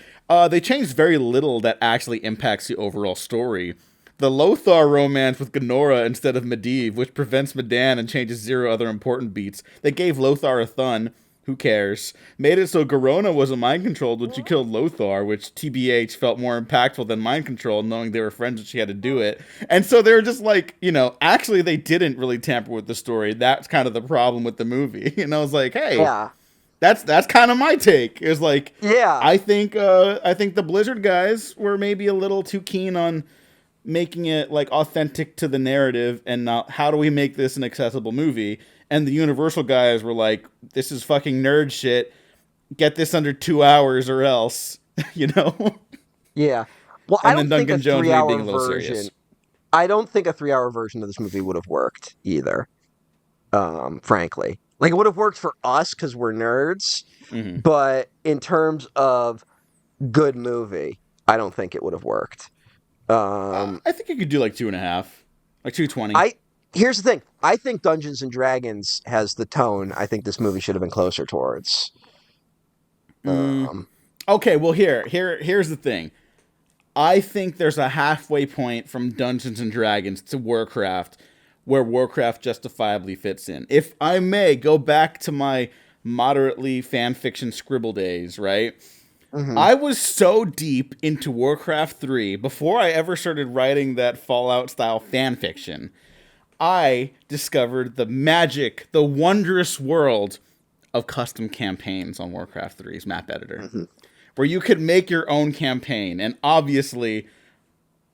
they changed very little that actually impacts the overall story. The Lothar romance with Gennora instead of Medivh, which prevents Medan and changes 0 other important beats. They gave Lothar a thun. Who cares? Made it so Garona wasn't mind controlled when she killed Lothar, which TBH felt more impactful than mind control, knowing they were friends and she had to do it. And so they were just like, actually they didn't really tamper with the story. That's kind of the problem with the movie. And I was like, hey, Yeah, that's kind of my take. It was like, yeah, I think the Blizzard guys were maybe a little too keen on making it like authentic to the narrative and not how do we make this an accessible movie, and the Universal guys were like, this is fucking nerd shit, get this under 2 hours or else. you know yeah. Well, I And then don't think a Duncan Jones maybe being a 3-hour little version. serious. I don't think a 3-hour version of this movie would have worked either. Frankly, like it would have worked for us because we're nerds, Hmm. but in terms of good movie, I don't think it would have worked. I think you could do like 2.5, like 2:20. I Here's the thing. I think Dungeons and Dragons has the tone. I think this movie should have been closer towards. Um, Okay, well here's the thing. I think there's a halfway point from Dungeons and Dragons to Warcraft where Warcraft justifiably fits in. If I may go back to my moderately fan fiction scribble days, right? mhm. I was so deep into Warcraft 3 before I ever started writing that Fallout style fan fiction. I discovered the magic, the wondrous world of custom campaigns on Warcraft 3's map editor, where you could make your own campaign. And obviously,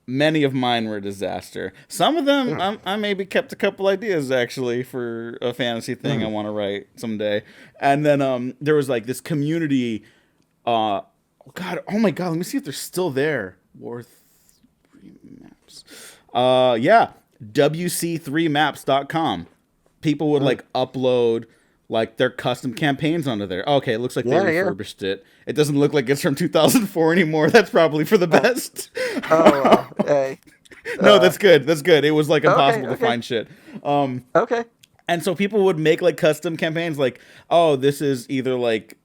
many of mine were a disaster. Some of them, I maybe kept a couple ideas actually for a fantasy thing I want to write someday. And then there was like this community. Oh my God, let me see if they're still there. War 3 maps. Yeah, WC3maps.com. People would like upload like their custom campaigns onto there. Okay, it looks like they Yeah, yeah. refurbished it. It doesn't look like it's from 2004 anymore. That's probably for the best. Oh, hey. No, that's good. That's good. It was like impossible to okay. find shit. Okay. And so people would make like custom campaigns like, oh, this is either like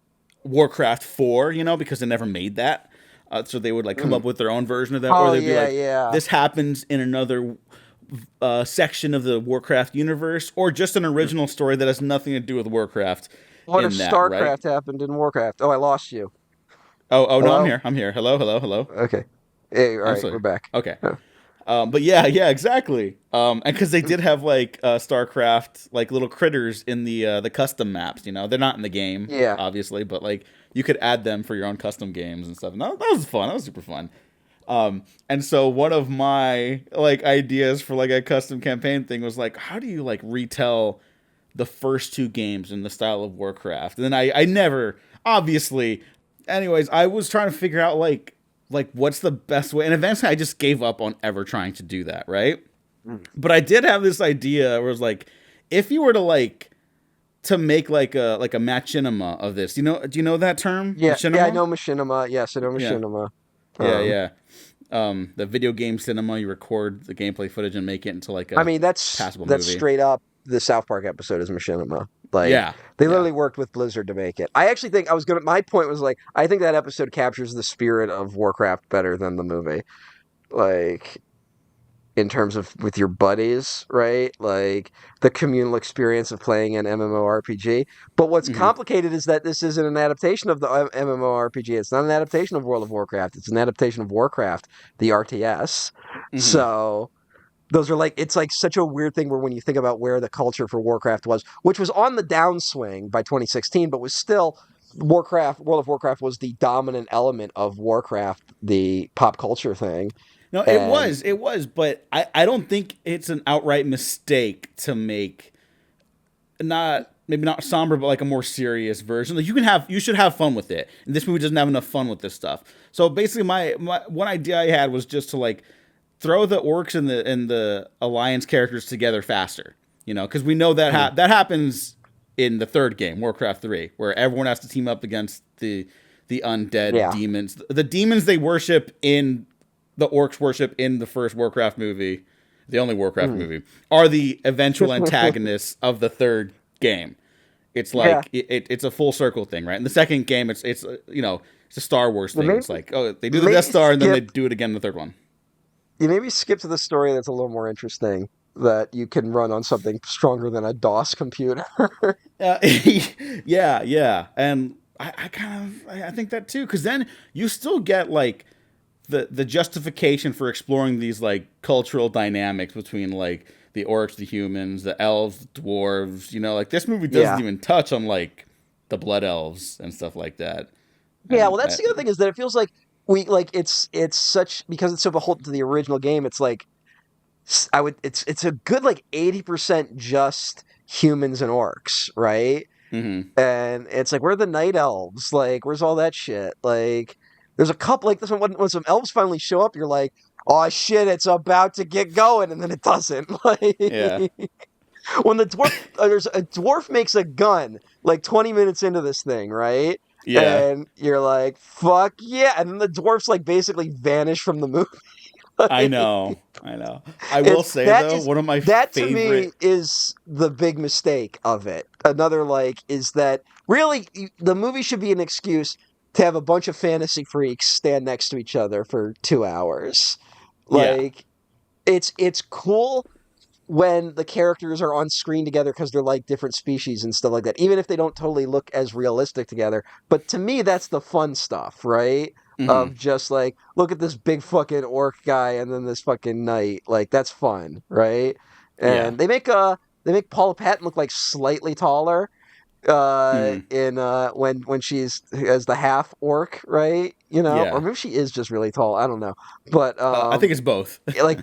Warcraft 4, you know, because they never made that. So they would like come up with their own version of that. Or Oh, they'd be yeah, like, yeah. this happens in another section of the Warcraft universe, or just an original story that has nothing to do with Warcraft. What in if that, StarCraft right? happened in Warcraft? Oh, I lost you. Oh, no, I'm Hello? here. I'm here. Hello, hello, hello. Okay. Hey, all I'm right, sorry. we're back. Okay. Oh. But yeah, exactly. And because they did have like StarCraft, like little critters in the custom maps. You know, they're not in the game, Yeah. obviously, but like you could add them for your own custom games and stuff. And that was fun. That was super fun. And so one of my like ideas for like a custom campaign thing was like, how do you like retell the first two games in the style of Warcraft? And then I never, obviously. Anyways, I was trying to figure out like what's the best way, and eventually I just gave up on ever trying to do that, right? But I did have this idea where it was like, if you were to like to make like a machinima of this, do you know that term? Yeah, Machinima? yeah, I know Machinima. Yes, I know Yeah. Machinima. Yeah. The video game cinema, you record the gameplay footage and make it into like a I mean, that's passable that's movie. straight up the South Park episode is Machinima. Like, Yeah, they yeah. literally worked with Blizzard to make it. I actually think my point was like, I think that episode captures the spirit of Warcraft better than the movie. Like, in terms of with your buddies, right? Like the communal experience of playing an MMORPG. But what's Mhm. complicated is that this isn't an adaptation of the MMORPG. It's not an adaptation of World of Warcraft. It's an adaptation of Warcraft, the RTS. Mhm. So those are like, it's like such a weird thing where when you think about where the culture for Warcraft was, which was on the downswing by 2016, but was still World of Warcraft was the dominant element of Warcraft, the pop culture thing. No, And it was, but I don't think it's an outright mistake to make maybe not somber, but like a more serious version. Like you should have fun with it. And this movie doesn't have enough fun with this stuff. So basically my one idea I had was just to like throw the orcs and the alliance characters together faster. You know, because we know that that happens in the third game, Warcraft 3, where everyone has to team up against the undead Yeah. demons. The demons the orcs worship in the first Warcraft movie, the only Warcraft movie, are the eventual antagonists of the third game. It's like it's a full circle thing, right? In the second game, it's it's a Star Wars thing. maybe- It's like, oh, they do the maybe Death Star and then they skip- do it again in the third one. You maybe skip to the story that's a little more interesting that you can run on something stronger than a DOS computer. Yeah, and I think that too, because then you still get like the justification for exploring these like cultural dynamics between like the orcs, the humans, the elves, the dwarves. You know, like this movie doesn't Yeah. even touch on like the blood elves and stuff like that. Yeah, And well, that's the other thing is that it feels like it's such because it's so beholden to the original game. It's like it's a good like 80% just humans and orcs, right? hmm And it's like, where are the night elves? Like, where's all that shit? Like, there's a couple like this one when some elves finally show up, you're like, oh shit, it's about to get going, and then it doesn't. Like Yeah. when the dwarf there's a dwarf makes a gun like 20 minutes into this thing, right? Yeah. And you're like, fuck yeah, and then the dwarfs like basically vanish from the movie. I know. I will It's say though, one of my that to me favorite. is the big mistake of it. Another like is that really the movie should be an excuse to have a bunch of fantasy freaks stand next to each other for 2 hours. Yeah. Like it's cool when the characters are on screen together because they're like different species and stuff like that, even if they don't totally look as realistic together. But to me, that's the fun stuff, right? Hmm. Of just like, look at this big fucking orc guy and then this fucking knight. Like that's fun, right? Yeah. And they make Paula Patton look like slightly taller Hmm. in when she's as the half orc, right? You know, or Yeah. maybe she is just really tall. I don't know, but I think it's both. like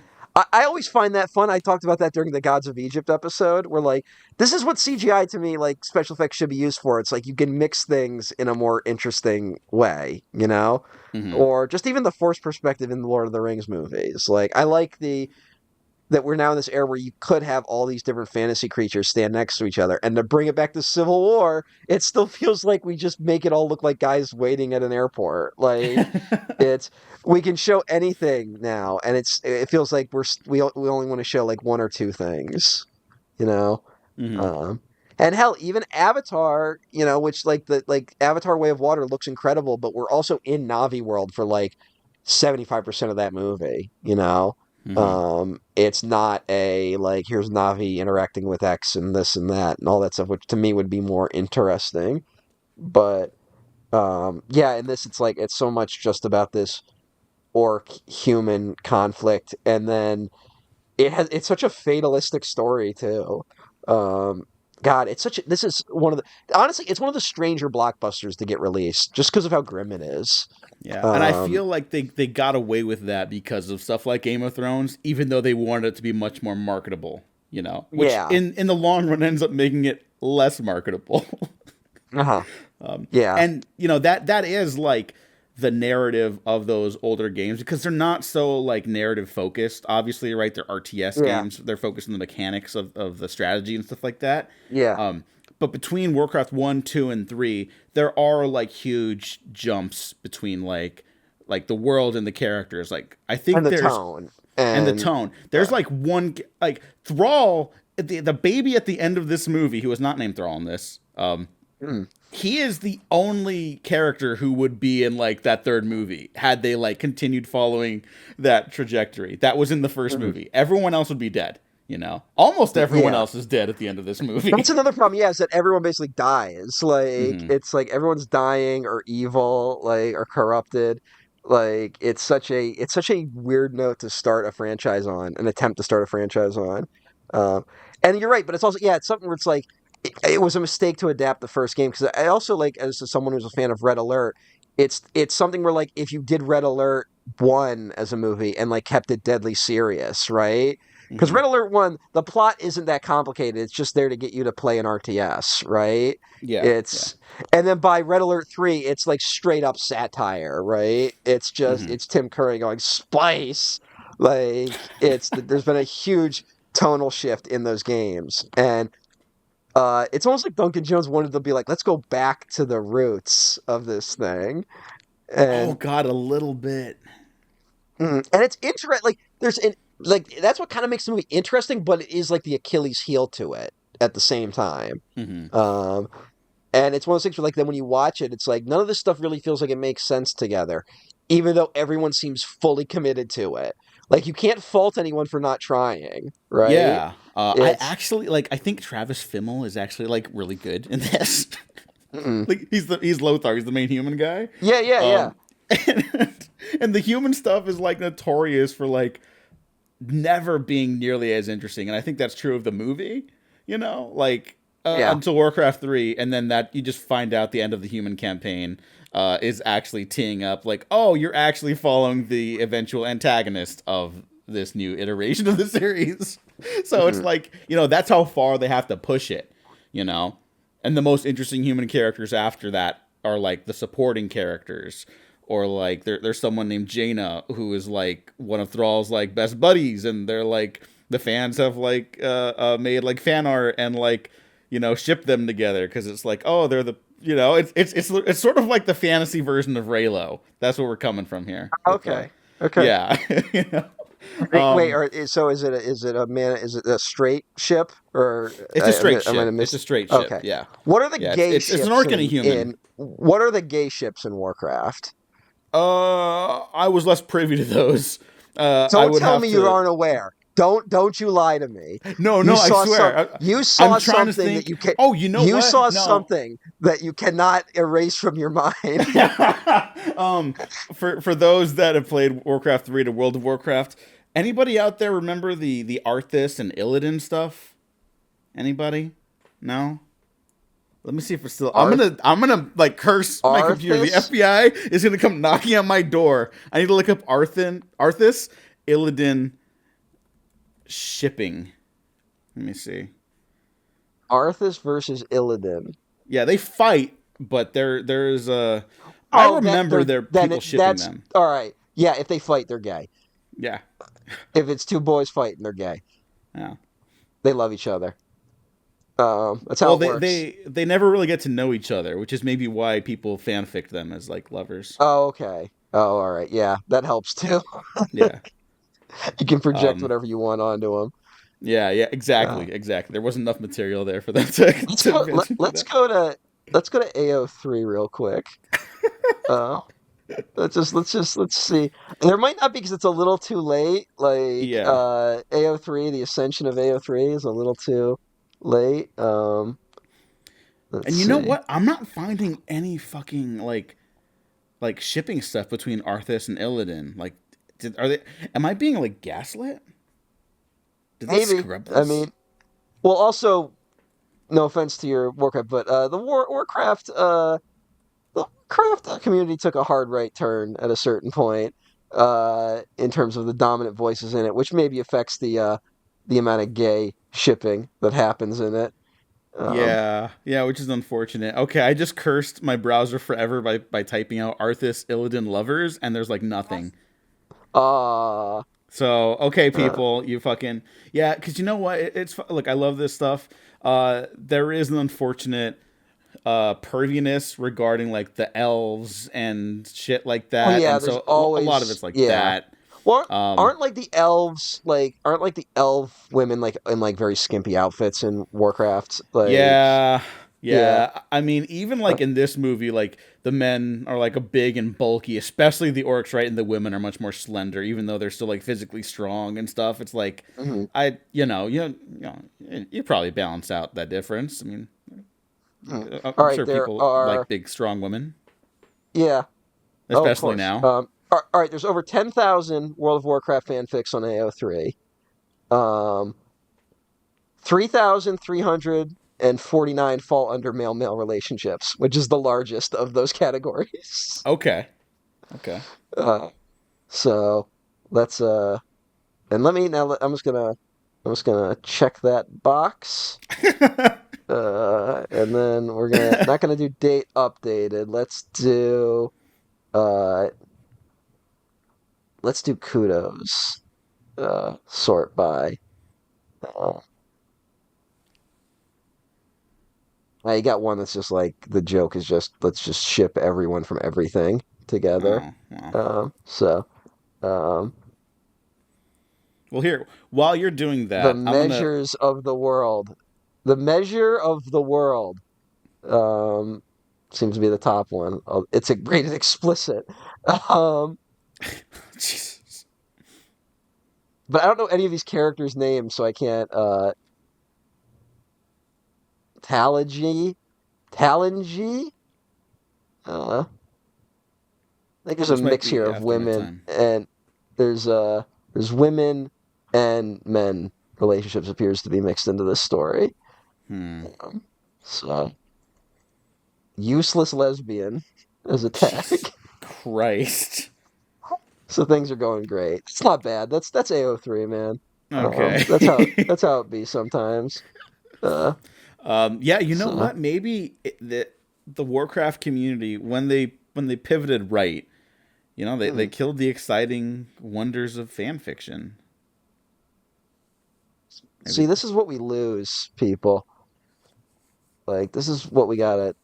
I always find that fun. I talked about that during the Gods of Egypt episode, where like this is what CGI to me, like special effects should be used for. It's like you can mix things in a more interesting way, you know, Hmm. or just even the force perspective in the Lord of the Rings movies. Like I like the that we're now in this era where you could have all these different fantasy creatures stand next to each other. And to bring it back to Civil War, it still feels like we just make it all look like guys waiting at an airport. Like it's we can show anything now, and it feels like we only want to show like one or two things, you know. Hmm. Um, and hell, even Avatar, you know, which like the like Avatar Way of Water looks incredible, but we're also in Navi world for like 75% of that movie, you know. Hmm. It's not a like here's Navi interacting with X and this and that and all that stuff, which to me would be more interesting. But yeah, in this it's like it's so much just about this orc human conflict, and then it's such a fatalistic story too. Um, God, this is one of the honestly, it's one of the stranger blockbusters to get released just because of how grim it is. Yeah, and I Um, feel like they got away with that because of stuff like Game of Thrones, even though they wanted it to be much more marketable, which yeah, in the long run ends up making it less marketable. uh-huh, yeah, And that is like the narrative of those older games because they're not so like narrative focused. Obviously, right? They're RTS yeah, games. They're focused on the mechanics of the strategy and stuff like that. yeah, Um, but between Warcraft 1, 2, and 3, there are like huge jumps between like the world and the characters. Like I and think the there's tone, and the and tone. There's yeah, like one like Thrall, the baby at the end of this movie, who was not named Thrall in this. mm, He is the only character who would be in like that third movie had they like continued following that trajectory. That was in the first mm, movie. Everyone else would be dead. Almost everyone yeah. else is dead at the end of this That's movie. another problem. Yeah, is that everyone basically dies. Like Hmm. it's like everyone's dying or evil, like or corrupted. Like it's such a weird note to start a franchise on, an attempt to start a franchise on. Um, and you're right, but it's also yeah, it's something where it's like it was a mistake to adapt the first game because I also like as someone who's a fan of Red Alert, it's something where like if you did Red Alert one as a movie and like kept it deadly serious, right? Because Hmm. Red Alert 1, the plot isn't that complicated. It's just there to get you to play an RTS, right? Yeah, yeah. It's and then by Red Alert 3, it's like straight up satire, right? Hmm. It's Tim Curry going spice. Like there's been a huge tonal shift in those games. And it's almost like Duncan Jones wanted to be like, let's go back to the roots of this thing. Oh And God, a little bit. and it's interesting. Like there's an like that's what kind of makes the movie interesting, but it is like the Achilles heel to it at the same time. Hmm. Um, and it's one of those things where like then when you watch it, it's like none of this stuff really feels like it makes sense together, even though everyone seems fully committed to it. Like you can't fault anyone for not trying, right? Yeah. I It's actually like. I think Travis Fimmel is actually like really good in this. mm-mm. Like he's Lothar. He's the main human guy. Yeah, yeah, yeah. Um, and the human stuff is like notorious for like never being nearly as interesting, and I think that's true of the movie. Like Yeah. until Warcraft 3, and then that you just find out the end of the human campaign is actually teeing up like, oh, you're actually following the eventual antagonist of this new iteration of the series. So it's Mhm. like that's how far they have to push it. You know, and the most interesting human characters after that are like the supporting characters or like there's someone named Jaina who is like one of Thrall's like best buddies, and they're like the fans have like made like fan art and like shipped them together because it's like, oh, they're the it's sort of like the fantasy version of Raylo. That's where we're coming from here. Okay. Okay. Yeah. So is it a straight ship or It's a straight ship. It's a straight ship. Okay. Yeah. What are the gay it's ships an orc and a human. what are the gay ships in Warcraft? I was less privy to those. Don't tell me you aren't aware. Don't you lie to me. No, I swear. You saw something that you can. Oh, you know what? You saw something that you cannot erase from your mind. For those that have played Warcraft 3 to World of Warcraft, anybody out there remember the Arthas and Illidan stuff? Anybody? No? Let me see if it's still. I'm gonna like curse my computer. The FBI is gonna come knocking on my door. I need to look up Arthas, Illidan shipping. Let me see. Arthas versus Illidan. Yeah, they fight, but there's a. I remember there people shipping them. All right. Yeah, if they fight, they're gay. Yeah. If it's two boys fighting, they're gay. Yeah. They love each other. That's how it works. They never really get to know each other, which is maybe why people fanfic them as like lovers. Oh, okay. Oh, all right. Yeah, that helps too. Yeah. You can project whatever you want onto them. Yeah, exactly. There wasn't enough material there for them to. Let's go to AO3 real quick. Let's see. There might not be because it's a little too late. Like AO3, the ascension of AO3 is a little too late. And you know what? I'm not finding any fucking like shipping stuff between Arthas and Illidan. Like, am I being like gaslit? Did they scrub this? I mean, well, also, no offense to your Warcraft, but the Warcraft community took a hard right turn at a certain point in terms of the dominant voices in it, which maybe affects the amount of gay shipping that happens in it. Yeah, which is unfortunate. Okay, I just cursed my browser forever by typing out Arthas Illidan lovers, and there's like nothing. So, okay, people, you fucking... Yeah, because you know what? Look, I love this stuff. There is an unfortunate perviness regarding, like, the elves and shit like that. Oh, yeah, and so always, a lot of it's like that. Well, aren't the elf women, like, in, like, very skimpy outfits in Warcraft? Like, yeah. I mean, even, like, in this movie, like, the men are, like, a big and bulky, especially the orcs, right? And the women are much more slender, even though they're still, like, physically strong and stuff. It's like, you probably balance out that difference. I mean, I'm sure people like big, strong women. Yeah. Especially now. All right, there's over 10,000 World of Warcraft fanfics on AO3. 3,349 fall under male-male relationships, which is the largest of those categories. Okay. So let's and let me now. I'm just gonna check that box. And then we're not gonna do date updated. Let's do kudos. Sort by. You got one that's just like the joke is just let's just ship everyone from everything together. Well, here, while you're doing that, the measures of the world. The measure of the world seems to be the top one. It's rated explicit. Jesus. But I don't know any of these characters' names, so I can't. Talanji? I think there's a mix here of women, and there's women and men relationships appears to be mixed into this story. So useless lesbian as a tag. Christ. So things are going great. It's not bad. That's AO3, man. Okay. That's how it be sometimes. Yeah, you know what? Maybe the Warcraft community when they pivoted right, They killed the exciting wonders of fan fiction. See, this is what we lose, people. Like, this is what we gotta.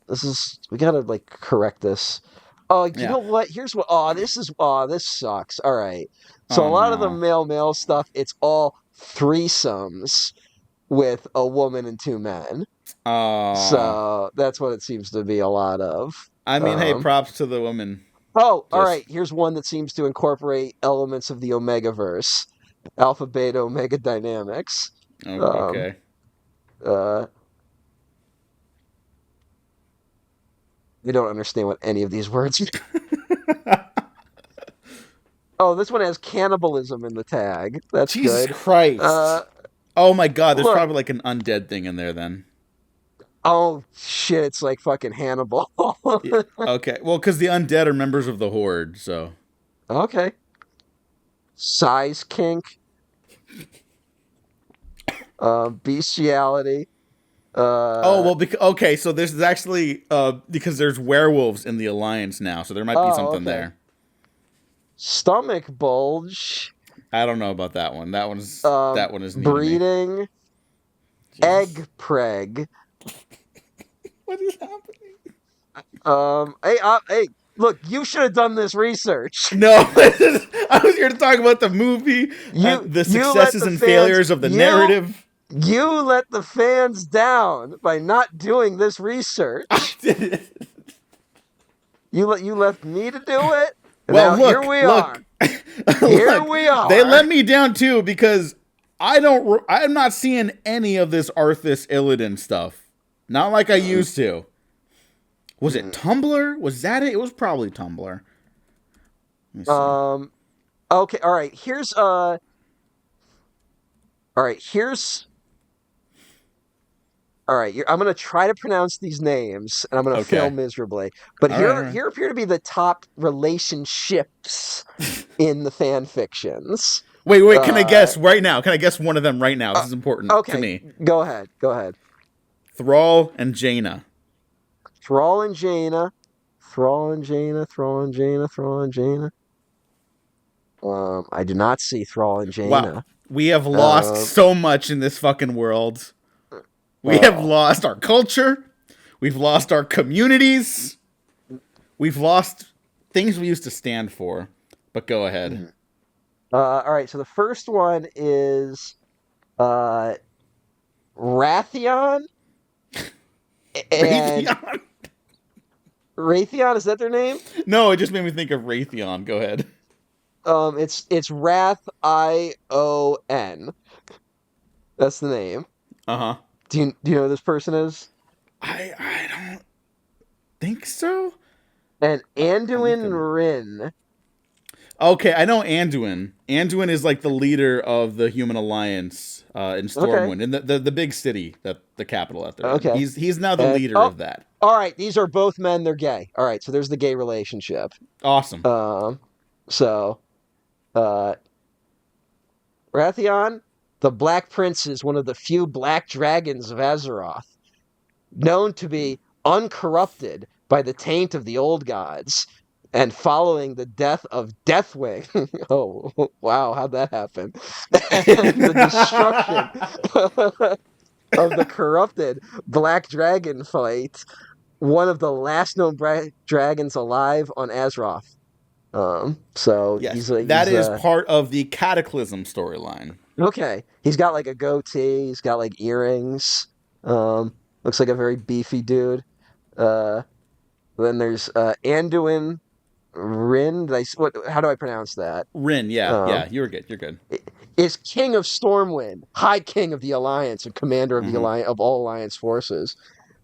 We gotta like correct this. Oh, you know what? Here's what. This sucks. All right. So Oh a lot of the no. male stuff, it's all threesomes with a woman and two men. Oh. So that's what it seems to be a lot of. I mean, hey, props to the woman. Oh, all Just right. Here's one that seems to incorporate elements of the Omegaverse, Alpha, Beta, Omega dynamics. okay. I don't understand what any of these words mean. Oh, this one has cannibalism in the tag. That's Jesus good. Christ. Oh my God, there's Look. probably like an undead thing in there then. Oh shit! It's like fucking Hannibal. Yeah, okay, well, because the undead are members of the Horde, so. Okay. Size kink. Bestiality. Oh well, okay. So this is actually because there's werewolves in the Alliance now, so there might be something there. Stomach bulge. I don't know about that one. That one is new breeding. to me. Egg preg. What is happening? Hey, look, you should have done this research. No, I was here to talk about the movie, the successes and failures of the narrative. You let the fans down by not doing this research. You left me to do it. Well, here we are. Here we are. They let me down too because I'm not seeing any of this Arthas Illidan stuff. Not like I used to. Was it Tumblr? Was that it? It was probably Tumblr. Okay. All right. Here's All right, I'm going to try to pronounce these names, and I'm going to fail miserably. But here appear to be the top relationships in the fan fictions. Wait, can I guess right now? Can I guess one of them right now? This is important to me. Go ahead. Thrall and Jaina. Thrall and Jaina. I do not see Thrall and Jaina. Wow. We have lost so much in this fucking world. We have lost our culture. We've lost our communities. We've lost things we used to stand for. But go ahead. All right, so the first one is Raytheon. Raytheon? Raytheon, is that their name? No, it just made me think of Raytheon. Go ahead. It's Wrath I-O-N. That's the name. Uh-huh. Do you know who this person is? I don't think so. And Anduin Rin. Okay, I know Anduin. Anduin is like the leader of the Human Alliance in Stormwind, in the big city, the capital out there. Okay. He's now the leader of that. All right, these are both men. They're gay. All right, so there's the gay relationship. Awesome. Wrathion, the Black Prince, is one of the few black dragons of Azeroth, known to be uncorrupted by the taint of the old gods, and following the death of Deathwing. Oh, wow, how'd that happen? And the destruction of the corrupted Black Dragon fight, one of the last known dragons alive on Azeroth. Yes, that is part of the Cataclysm storyline. Okay. He's got like a goatee, he's got like earrings. Looks like a very beefy dude. Then there's Anduin Rin. How do I pronounce that? Rin, yeah, you're good. Is King of Stormwind, High King of the Alliance, and commander of the Alliance of all Alliance forces.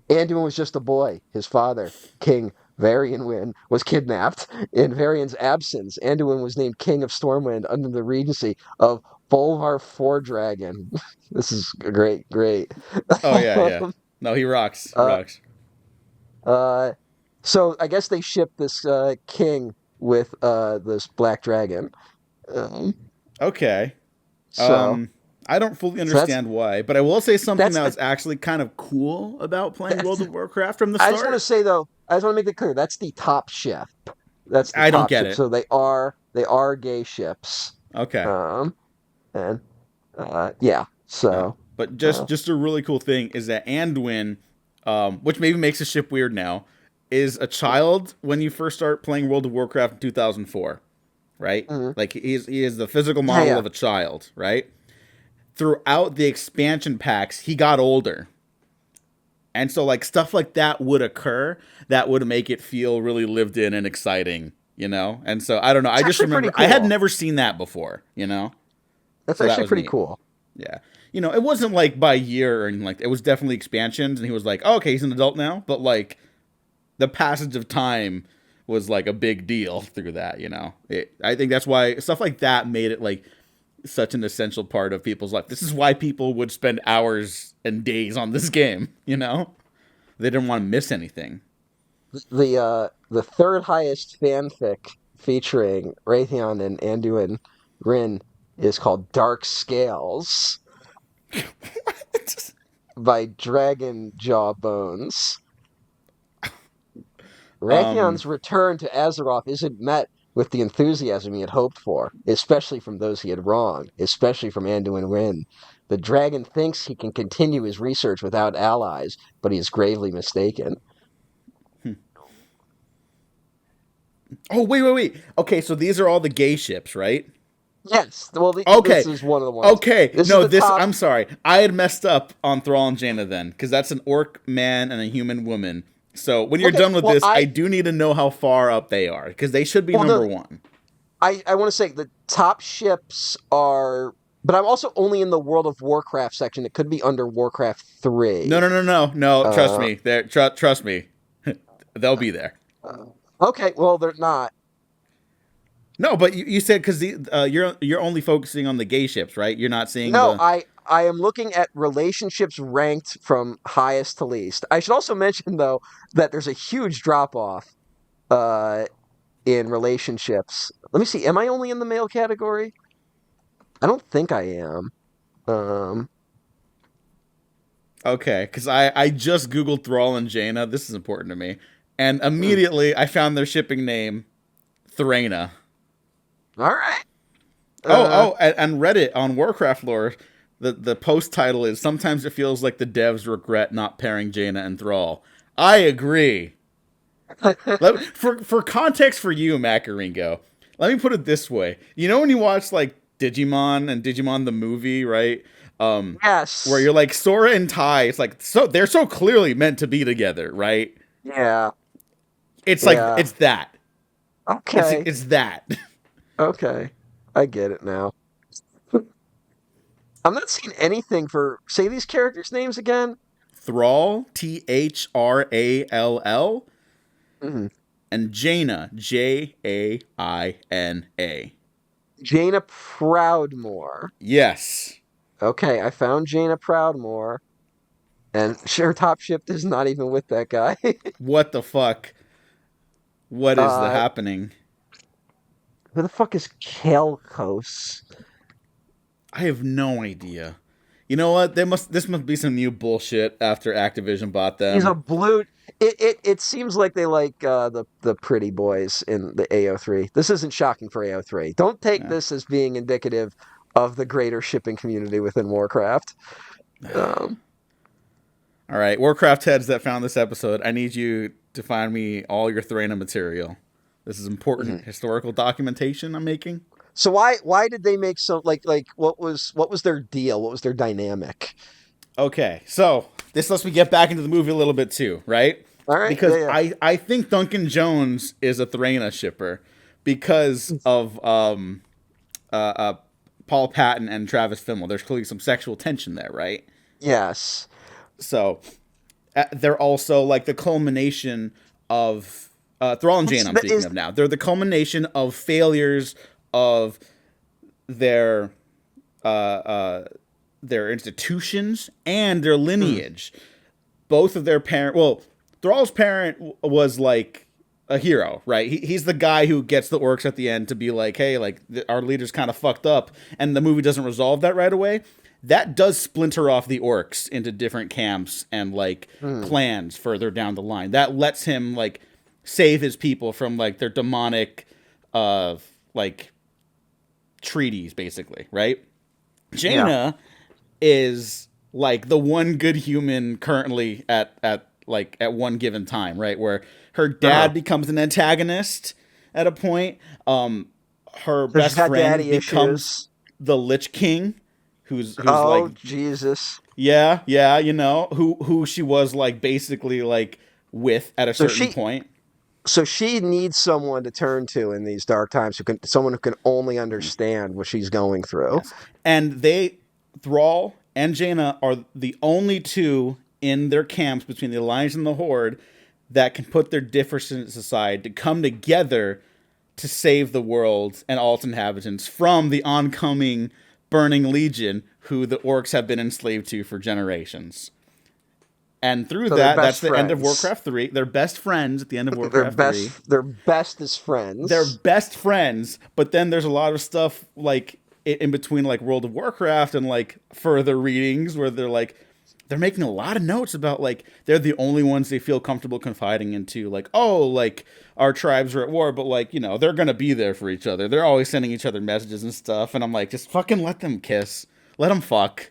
Anduin was just a boy. His father, King Varian Wind, was kidnapped. In Varian's absence, Anduin was named King of Stormwind under the regency of Bolvar Foredragon. This is great. Oh yeah. No, he rocks. So I guess they shipped this king with this black dragon. Okay. I don't fully understand why, but I will say something that was actually kind of cool about playing World of Warcraft from the start. I just want to say, though, I just want to make it clear, that's the top ship. That's the I don't top get ship. it. So they are gay ships. Okay. And yeah. So But uh, just a really cool thing is that Anduin, which maybe makes the ship weird now, is a child when you first start playing World of Warcraft in 2004, right? mhm. Like he is the physical Yeah, model yeah. of a child, right? Throughout the expansion packs, he got older. And so like stuff like that would occur that would make it feel really lived in and exciting, you know? And so I don't know, I It's just actually pretty remember I had cool. never seen that before, you know? That's So that actually was pretty neat. cool. Yeah. You know, it wasn't like by year or anything like that. It was definitely expansions and he was like, oh, okay, he's an adult now, but like the passage of time was like a big deal through that, you know. I think that's why stuff like that made it like such an essential part of people's life. This is why people would spend hours and days on this game, you know? They didn't want to miss anything. The third highest fanfic featuring Raytheon and Anduin Rin is called Dark Scales by Dragon Jaw Bones. um Raytheon's return to Azeroth isn't met with the enthusiasm he had hoped for, especially from those he had wronged, especially from Anduin Rin. The dragon thinks he can continue his research without allies, but he is gravely mistaken. Oh, wait. Okay, so these are all the gay ships, right? Yes, well, this Okay. is one of the ones. Okay. This is No, the this top. I'm sorry. I had messed up on Thrall and Jaina then, because that's an orc man and a human woman. So when you're Okay, done with well, this, I do need to know how far up they are, because they should be well, number no, one. I want to say the top ships are, but I'm also only in the World of Warcraft section. It could be under Warcraft 3. No. Trust Uh, me. Trust me. They'll be there. uh, okay, well, they're not. No, but you said because you're only focusing on the gay ships, right? You're not seeing No, the. I am looking at relationships ranked from highest to least. I should also mention though that there's a huge drop off uh in relationships. Let me see. Am I only in the male category? I don't think I am. Um Okay, because I just googled Thrall and Jaina. This is important to me, and hmm, immediately I found their shipping name, Thraina. all right. Uh And Reddit on Warcraft lore, the post title is sometimes it feels like the devs regret not pairing Jaina and Thrall. I agree. For context for you, Macaringo, let me put it this way. You know when you watch like Digimon and Digimon the movie, right? Where yes. you're like Sora and Tai, it's like so they're so clearly meant to be together, right? Yeah. It's like Yeah. it's that. Okay. It's that. Okay. I get it now. I'm not seeing anything for say these characters' names again. Thrall, Thrall, Mhm. and Jaina, Jaina. Jaina Proudmore. Yes. Okay, I found Jaina Proudmore, and her top ship is not even with that guy. What the fuck? What is the uh, happening? who the fuck is Kelkos? I have no idea. You know what? This must be some new bullshit after Activision bought He's a them. blue. It seems like they like the pretty boys in the AO3. This isn't shocking for AO3. Don't take Yeah. this as being indicative of the greater shipping community within Warcraft. Um, All right, Warcraft heads that found this episode, I need you to find me all your Thraina material. This is important mhm. historical documentation I'm making. So why did they make so like what was their deal? What was their dynamic? Okay, so this lets me get back into the movie a little bit too, right? All right, Because yeah, I think Duncan Jones is a Thraina shipper because yeah. of uh, uh, Paul Patton and Travis Fimmel. There's clearly some sexual tension there, right? Yes. So they're also like the culmination of Thrall and Jane. I'm That speaking is of now. They're the culmination of failures of their uh, uh, their institutions and their mm, lineage. Both of their parent. Well, Thrall's parent was like a hero, right? He's the guy who gets the orcs at the end to be like, hey, like our leader's kind of fucked up, and the movie doesn't resolve that right away. That does splinter off the orcs into different camps and like mm, clans further down the line. That lets him like save his people from like their demonic, like treaties, basically, right? Yeah. Jaina is like the one good human currently at one given time, right? Where her dad becomes an antagonist at a point. Her So she's best got friend daddy becomes issues. the Lich King, who's like, Oh, Jesus. yeah, you know, who she was like basically like with at a So certain she point. so she needs someone to turn to in these dark times someone who can only understand what she's going through. Yes. And Thrall and Jaina are the only two in their camps between the Alliance and the Horde that can put their differences aside to come together to save the world and all its inhabitants from the oncoming Burning Legion, who the orcs have been enslaved to for generations. And through So they're that, best that's the end of friends. Warcraft 3. They're best friends at the end of Warcraft 3. They're bestest They're friends. best friends, but then there's a lot of stuff like in between like World of Warcraft and like further readings where they're making a lot of notes about like they're the only ones they feel comfortable confiding into, like, oh, like our tribes are at war, but like, you know, they're gonna be there for each other. They're always sending each other messages and stuff, and I'm like, just fucking let them kiss. Let them fuck.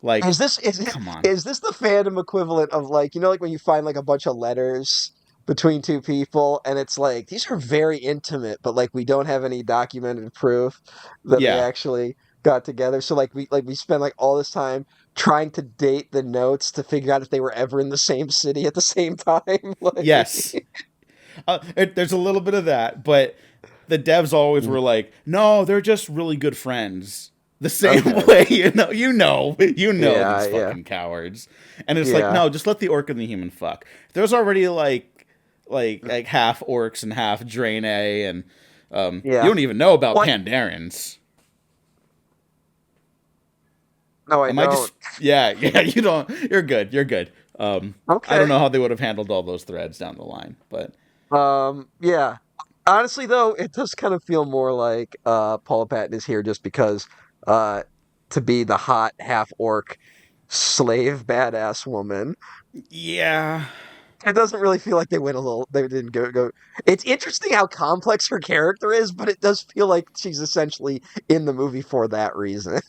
Like, come on. Is this the fandom equivalent of like, you know, like when you find like a bunch of letters between two people and it's like these are very intimate, but like we don't have any documented proof that they Yeah. actually got together. So like we spend like all this time trying to date the notes to figure out if they were ever in the same city at the same time. Yes. There's a little bit of that, but the devs always were like, "No, they're just really good friends." The same Okay. way, you know Yeah, these yeah. fucking cowards, and it's like, Yeah. no, just let the orc and the human fuck. There's already like half orcs and half Draenei, and you Yeah. don't even know about What? Pandarans. No, I Am I don't. just? Yeah, yeah. You don't. You're good. You're good. I don't Okay. know how they would have handled all those threads down the line, but Yeah. Honestly, though, it does kind of feel more like Paula Patton is here just because uh, to be the hot half orc slave badass woman. yeah. It doesn't really feel like they went a little. They didn't go. It's interesting how complex her character is, but it does feel like she's essentially in the movie for that reason.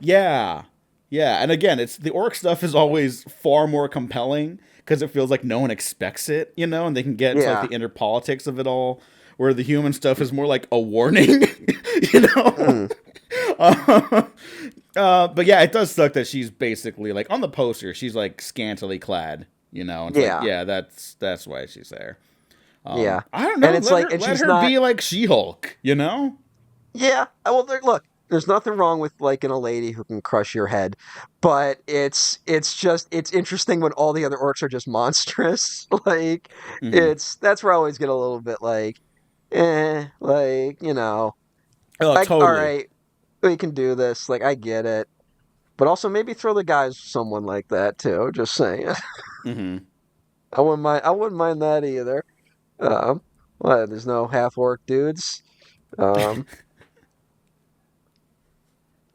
Yeah. Yeah. And again, it's the orc stuff is always far more compelling because it feels like no one expects it, and they can get into like Yeah. the inner politics of it all, where the human stuff is more like a warning, you know? Mm. uh, but yeah, it does suck that she's basically like on the poster, she's like scantily clad, It's like, Yeah. yeah, that's why she's there. Yeah. I don't And know. it's like, and Let she's her not. be like She-Hulk, you know? Yeah, well, look, there's nothing wrong with liking a lady who can crush your head, but it's interesting when all the other orcs are just monstrous. Like, Hmm. that's where I always get a little bit like, like Oh, like all totally. right, we can do this. Like, I get it, but also maybe throw the guys someone like that too. Just saying, Hmm. I wouldn't mind that either. Um, there's no half orc dudes. Um.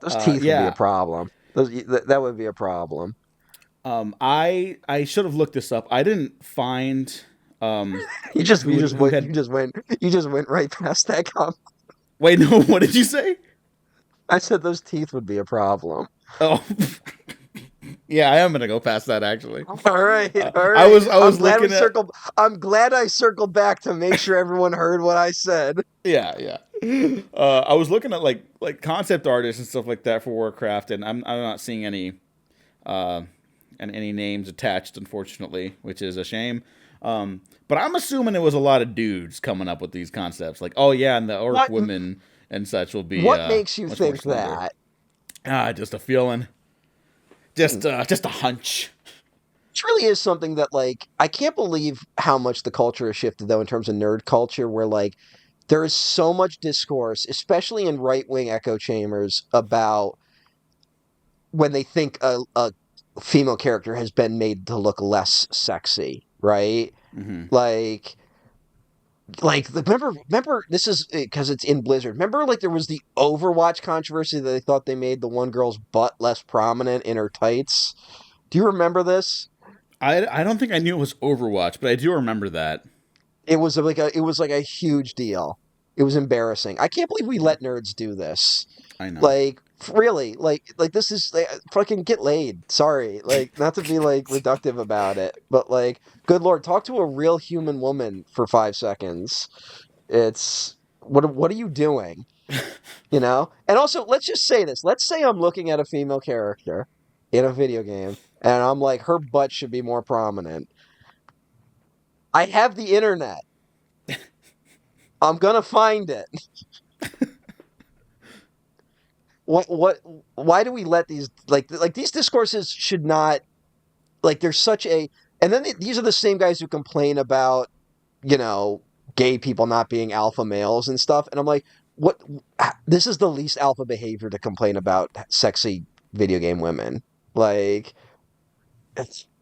Those teeth would be a Yeah. problem. That would be a problem. I should have looked this up. I didn't find who had. You just went right past that comment. Wait, no. What did you say? I said those teeth would be a problem. Oh, yeah. I am gonna go past that actually. All right, all I right. was looking at. I'm glad I circled back to make sure everyone heard what I said. Yeah, yeah. I was looking at like concept artists and stuff like that for Warcraft, and I'm not seeing uh any names attached, unfortunately, which is a shame. But I'm assuming it was a lot of dudes coming up with these concepts, like, oh yeah, and the orc What women and such will be what makes you much more think slender. that? Just a feeling, just a hunch. Which really is something that like I can't believe how much the culture has shifted though in terms of nerd culture where like there is so much discourse, especially in right-wing echo chambers, about when they think a female character has been made to look less sexy, right? Hmm. Like remember this is because it's in Blizzard. Remember like there was the Overwatch controversy that they thought they made the one girl's butt less prominent in her tights. Do you remember this? I don't think I knew it was Overwatch, but I do remember that. It was like a huge deal. It was embarrassing. I can't believe we let nerds do this. I know. Like, really, like this is fucking get laid. Sorry, like not to be like reductive about it, but like, good lord, talk to a real human woman for 5 seconds. It's what are you doing? You know? And also, let's just say this. Let's say I'm looking at a female character in a video game, and I'm like, her butt should be more prominent. I have the internet. I'm gonna find it. What why do we let these like these discourses should not, like, there's such a, and then these are the same guys who complain about, you know, gay people not being alpha males and stuff, and I'm like, what, this is the least alpha behavior to complain about sexy video game women. Like,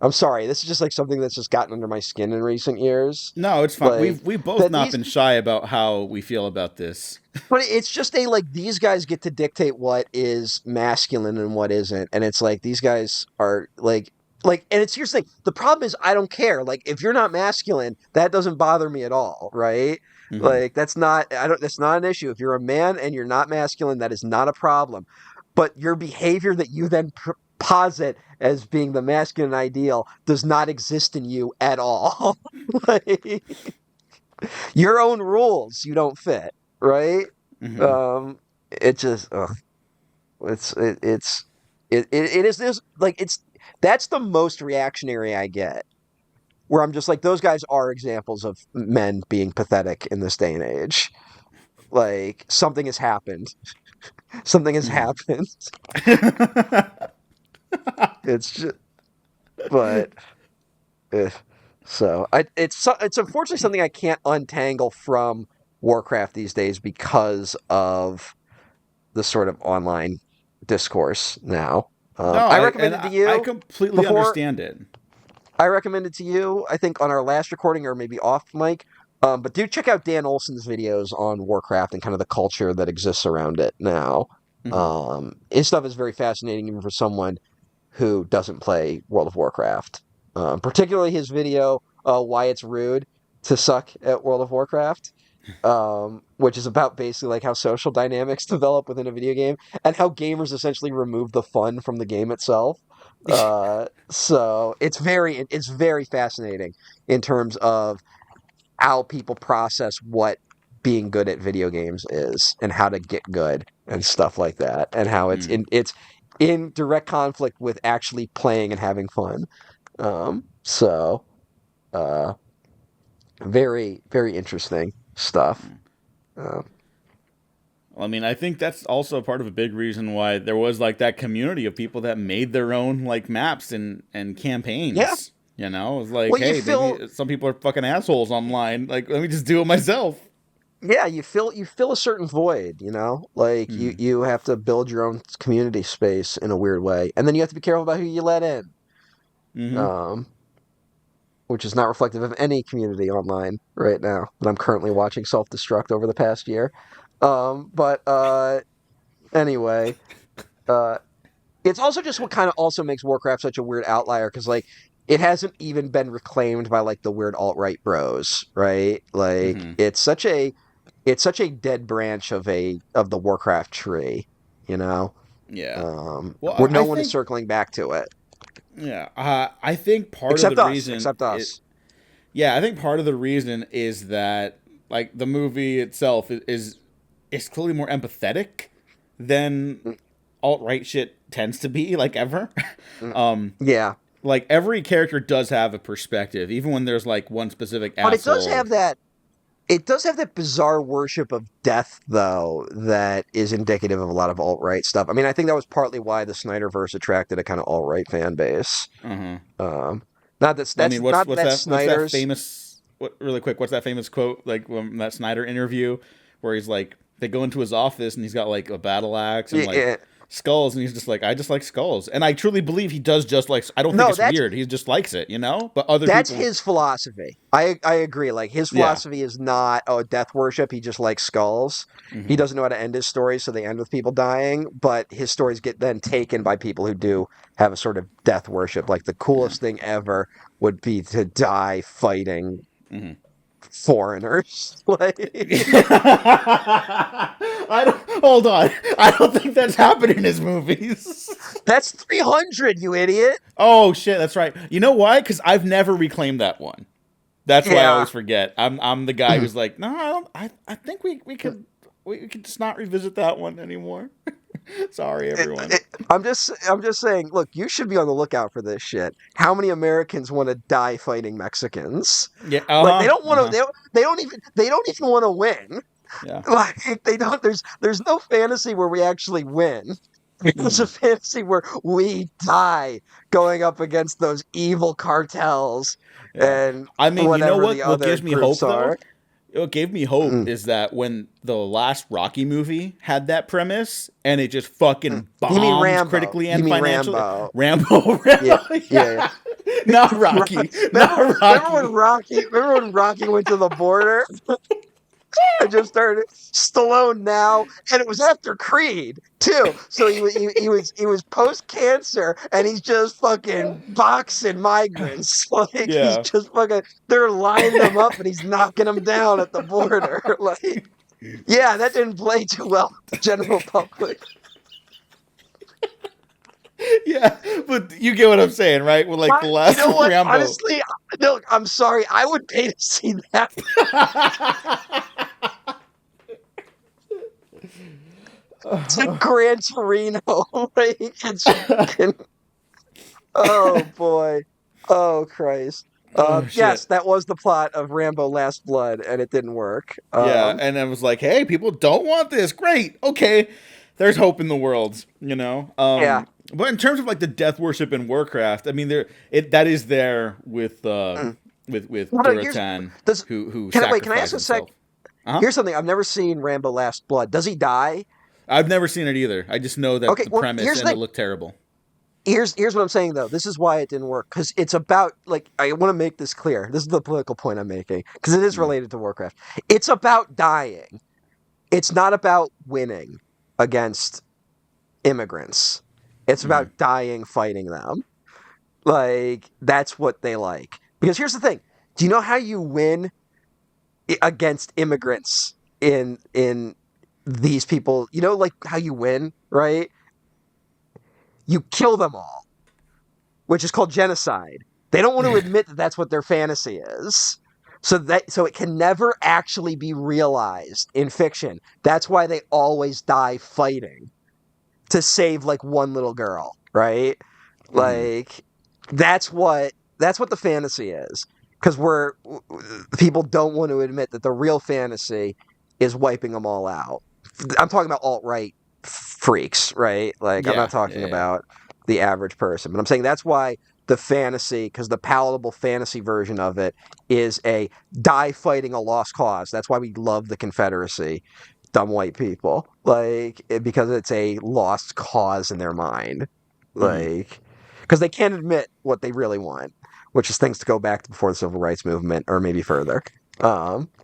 I'm sorry, this is just like something that's just gotten under my skin in recent years. No, it's fine. Like, We've both that not been shy about how we feel about this. but it's just like these guys get to dictate what is masculine and what isn't, and it's like these guys are and it's, here's the thing. The problem is I don't care. Like, if you're not masculine, that doesn't bother me at all, right? Mhm. Like, that's not an issue. If you're a man and you're not masculine, that is not a problem. But your behavior that you then posit as being the masculine ideal does not exist in you at all. Like, your own rules you don't fit, right? Mhm. It just it is this, like, it's, that's the most reactionary I get, where I'm just like, those guys are examples of men being pathetic in this day and age. Like, something has happened. Something has happened. It's just, but so it's unfortunately something I can't untangle from Warcraft these days because of the sort of online discourse now. No, I recommended to you I completely before. understand it. I recommended to you, I think, on our last recording or maybe off mic. But do check out Dan Olson's videos on Warcraft and kind of the culture that exists around it now. His stuff is very fascinating, even for someone who doesn't play World of Warcraft. Particularly his video, Why It's Rude to Suck at World of Warcraft, which is about basically like how social dynamics develop within a video game and how gamers essentially remove the fun from the game itself. So it's very fascinating in terms of how people process what being good at video games is and how to get good and stuff like that, and how it's in direct conflict with actually playing and having fun. So very, very interesting stuff. I mean, I think that's also part of a big reason why there was like that community of people that made their own like maps and campaigns. Yeah. You know, it's like, Well, hey, maybe some people are fucking assholes online. Like, let me just do it myself. Yeah, you fill a certain void, you know? Like, you have to build your own community space in a weird way. And then you have to be careful about who you let in. Which is not reflective of any community online right now that I'm currently watching self-destruct over the past year. Anyway, it's also just what kind of also makes Warcraft such a weird outlier, because, like, it hasn't even been reclaimed by, like, the weird alt-right bros, right? Like, it's such a dead branch of the Warcraft tree, you know? Yeah. Where no one is circling back to it. Yeah. I think part except of the us, reason... Except us. I think part of the reason is that, like, the movie itself is clearly more empathetic than alt-right shit tends to be, like, ever. Yeah. Like, every character does have a perspective, even when there's, like, one specific asshole. But it does have that bizarre worship of death, though, that is indicative of a lot of alt-right stuff. I mean, I think that was partly why the Snyderverse attracted a kind of alt-right fan base. What's that famous... really quick, what's that famous quote, like, from that Snyder interview, where he's, like, they go into his office, and he's got, like, a battle axe, and, like... skulls, and he's just like, I just like skulls, and I truly believe he does just like. I don't think it's weird. He just likes it, you know. But that's his philosophy. I agree. Like, his philosophy is not death worship. He just likes skulls. He doesn't know how to end his stories, so they end with people dying. But his stories get then taken by people who do have a sort of death worship. Like, the coolest thing ever would be to die fighting foreigners. Like, Hold on. I don't think that's happened in his movies. that's 300, you idiot. Oh shit, that's right. You know why? Because I've never reclaimed that one. That's why I Yeah. always forget. I'm the guy who's like, no, I think we could just not revisit that one anymore. Sorry, everyone. I'm just saying, look, you should be on the lookout for this shit. How many Americans want to die fighting Mexicans? Yeah, Like they don't want to they don't even want to win. yeah. Like they don't there's no fantasy where we actually win. It's a fantasy where we die going up against those evil cartels Yeah. and I mean, you know whatever the what other gives me groups hope though? are. What gave me hope Mm, is that when the last Rocky movie had that premise and it just fucking mm. You mean bombed Rambo? critically You and mean financially. Rambo? Rambo, Yeah, yeah. Not Rocky. Not remember Rocky. when Rocky went to the border? I just started Stallone now, and it was after Creed too. So he was post cancer, and he's just fucking boxing migrants. Like he's Yeah. just fucking. They're lining him up, and he's knocking them down at the border. Like, yeah, that didn't play too well with the general public. Yeah. But you get what I'm saying, right? With like the You last know what? Rambo. Honestly, no, I'm sorry. I would pay to see that. It's a Gran Torino. Like, it's fucking. Oh boy. Oh Christ. Oh Yes, shit. that was the plot of Rambo Last Blood, and it didn't work. Yeah, and I was like, hey, people don't want this. Great. Okay. There's hope in the world, you know? Yeah. But in terms of like the death worship in Warcraft, I mean that is there with Mm. with Well, no, here's Duratan does who can I sacrificed ask a sec? himself. Uh-huh. Here's something I've never seen Rambo Last Blood. Does he die? I've never seen it either. I just know that Okay, the well, premise here's the and it thing. looked terrible. Here's what I'm saying though. This is why it didn't work because it's about like I want to make this clear. This is the political point I'm making because it is Mm. related to Warcraft. It's about dying. It's not about winning against immigrants. It's Mhm. about dying fighting them. Like that's what they like. Because here's the thing. Do you know how you win against immigrants in these people? You know like how you win, right? You kill them all, which is called genocide. They don't want to admit that that's what their fantasy is. So it can never actually be realized in fiction. That's why they always die fighting to save like one little girl, right? Mhm. Like that's what the fantasy is. Because people don't want to admit that the real fantasy is wiping them all out. I'm talking about alt-right freaks, right? Like I'm not Yeah, talking yeah, about the average person, but I'm saying that's why the fantasy, because the palatable fantasy version of it is a die fighting a lost cause. That's why we love the Confederacy, dumb white people, because it's a lost cause in their mind, yeah. Mhm. like because they can't admit what they really want, which is things to go back to before the civil rights movement or maybe further.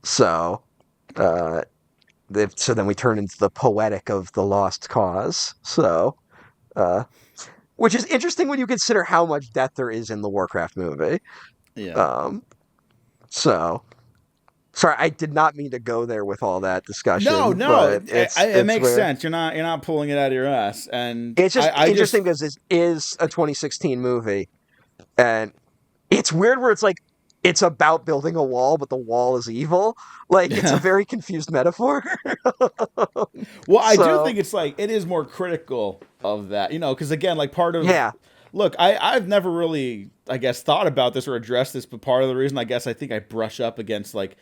So uh, so then we turn into the poetic of the lost cause. So, uh, which is interesting when you consider how much death there is in the Warcraft movie. Yeah. Um, so, sorry, I did not mean to go there with all that No, discussion, no, but it it's makes where sense. You're not pulling it out of your ass, and it's just I just interesting because this is a 2016 movie, and it's weird where it's like it's about building a wall, but the wall is evil. Like it's a yeah. very confused metaphor. Well, I do So think it's like it is more critical of that, you know, because again, like part of yeah, look, I've never really, I guess, thought about this or addressed this, but part of the reason I guess I think I brush up against like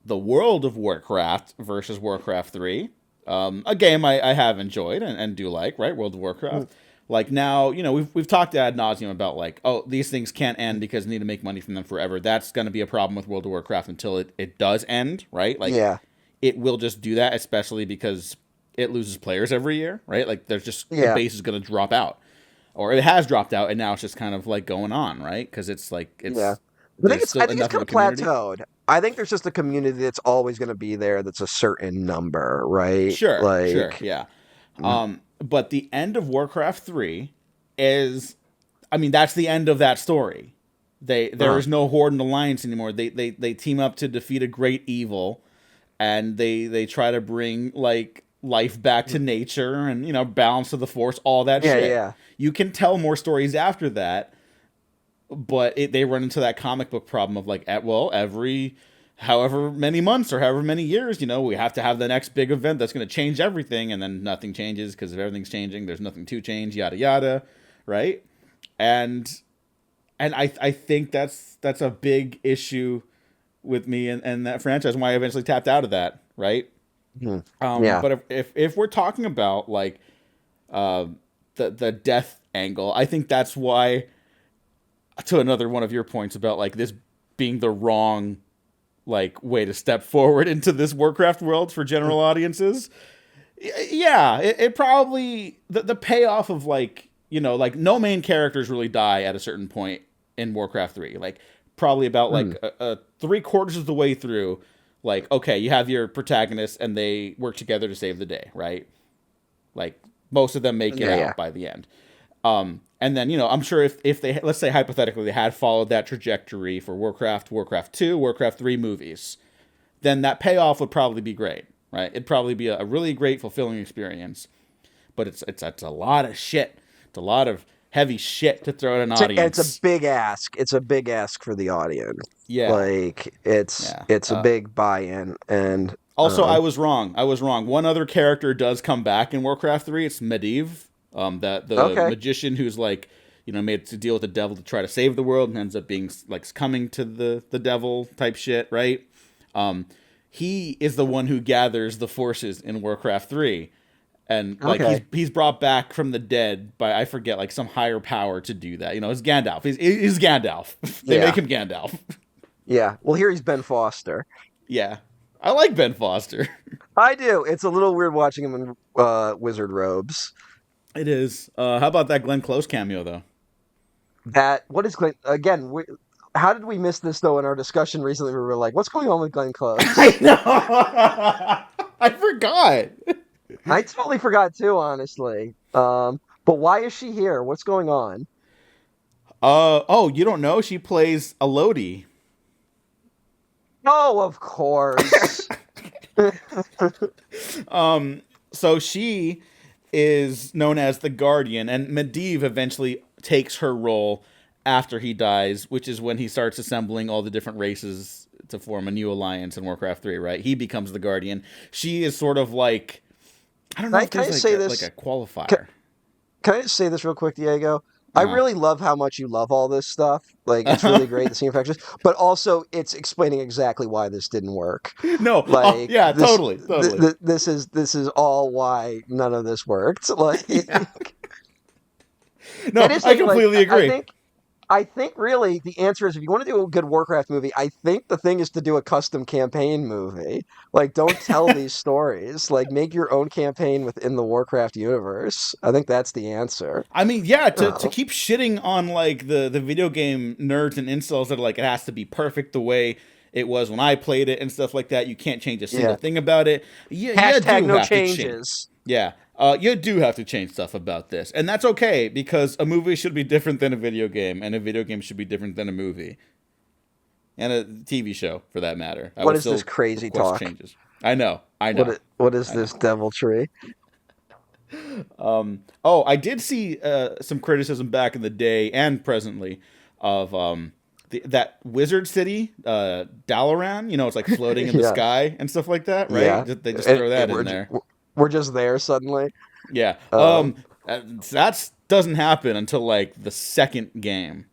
the world of Warcraft versus Warcraft 3, a game I have enjoyed and do like, right? World of mm, Warcraft. Like now, you know, we've talked ad nauseum about like, oh, these things can't end because they need to make money from them forever. That's going to be a problem with World of Warcraft until it does end, right? Like yeah, it will just do that, especially because it loses players every year, right? Like there's just the yeah. base is going to drop out, or it has dropped out, and now it's just kind of like going on, right? Because it's like Yeah. there's I still think it's enough of kind a of community. plateaued. I think there's just a community that's always going to be there that's a certain number, right? Sure, yeah. Mm, But the end of Warcraft 3 is, I mean, that's the end of that story. There is no horde and alliance anymore. They team up to defeat a great evil, and they try to bring like life back to nature and balance to the force, all that shit. Yeah. You can tell more stories after that, but they run into that comic book problem of like, every however many months or however many years, we have to have the next big event that's going to change everything, and then nothing changes because if everything's changing, there's nothing to change, yada yada, right? And I think that's a big issue with me and that franchise, and why I eventually tapped out of that, right? But if we're talking about like the death angle, I think that's why, to another one of your points about like this being the wrong like way to step forward into this Warcraft world for general audiences. Yeah, it probably the payoff of like like no main characters really die at a certain point in Warcraft 3. Like probably about like 3/4 of the way through, like, okay, you have your protagonists and they work together to save the day, right? Like most of them make it out by the end. And then, I'm sure if they, let's say hypothetically, they had followed that trajectory for Warcraft, Warcraft 2, Warcraft 3 movies, then that payoff would probably be great, right? It'd probably be a really great, fulfilling experience. But it's a lot of shit. It's a lot of heavy shit to throw at an audience. It's a big ask. It's a big ask for the audience. Yeah. Like, it's a big buy-in. And also, I was wrong. One other character does come back in Warcraft 3. It's Medivh. The magician who's like, made to deal with the devil to try to save the world and ends up being like coming to the devil type shit, right? He is the one who gathers the forces in Warcraft 3. And like he's brought back from the dead by, I forget, like some higher power to do that. It's Gandalf. He's Gandalf. They make him Gandalf. Yeah. Well, here he's Ben Foster. Yeah. I like Ben Foster. I do. It's a little weird watching him in wizard robes. It is. How about that Glenn Close cameo, though? What is Glenn? Again, how did we miss this, though, in our discussion recently? We were like, what's going on with Glenn Close? I know! I forgot! I totally forgot, too, honestly. But why is she here? What's going on? You don't know? She plays Elodie. Oh, of course. So she is known as the Guardian, and Medivh eventually takes her role after he dies, which is when he starts assembling all the different races to form a new alliance in Warcraft 3, right? He becomes the Guardian. She is sort of like, I don't know if there's like a qualifier. Can I just say this real quick, Diego? I really love how much you love all this stuff. Like, it's really great, the scene infections. But also, it's explaining exactly why this didn't work. No, like, totally. This is all why none of this worked. Like, no, I completely agree. I think really the answer is, if you want to do a good Warcraft movie, I think the thing is to do a custom campaign movie. Like, don't tell these stories. Like, make your own campaign within the Warcraft universe. I think that's the answer. I mean, yeah, to keep shitting on like the video game nerds and incels that are like, it has to be perfect the way it was when I played it and stuff like that. You can't change a single thing about it. Hashtag no changes. Yeah. You do have to change stuff about this. And that's okay, because a movie should be different than a video game, and a video game should be different than a movie. And a TV show, for that matter. What is this crazy talk? Changes. I know. What is this deviltry? I did see some criticism back in the day and presently of that wizard city, Dalaran. It's like floating in the sky and stuff like that, right? Yeah. They just throw that in there. We're just there suddenly. Yeah. That doesn't happen until like the second game.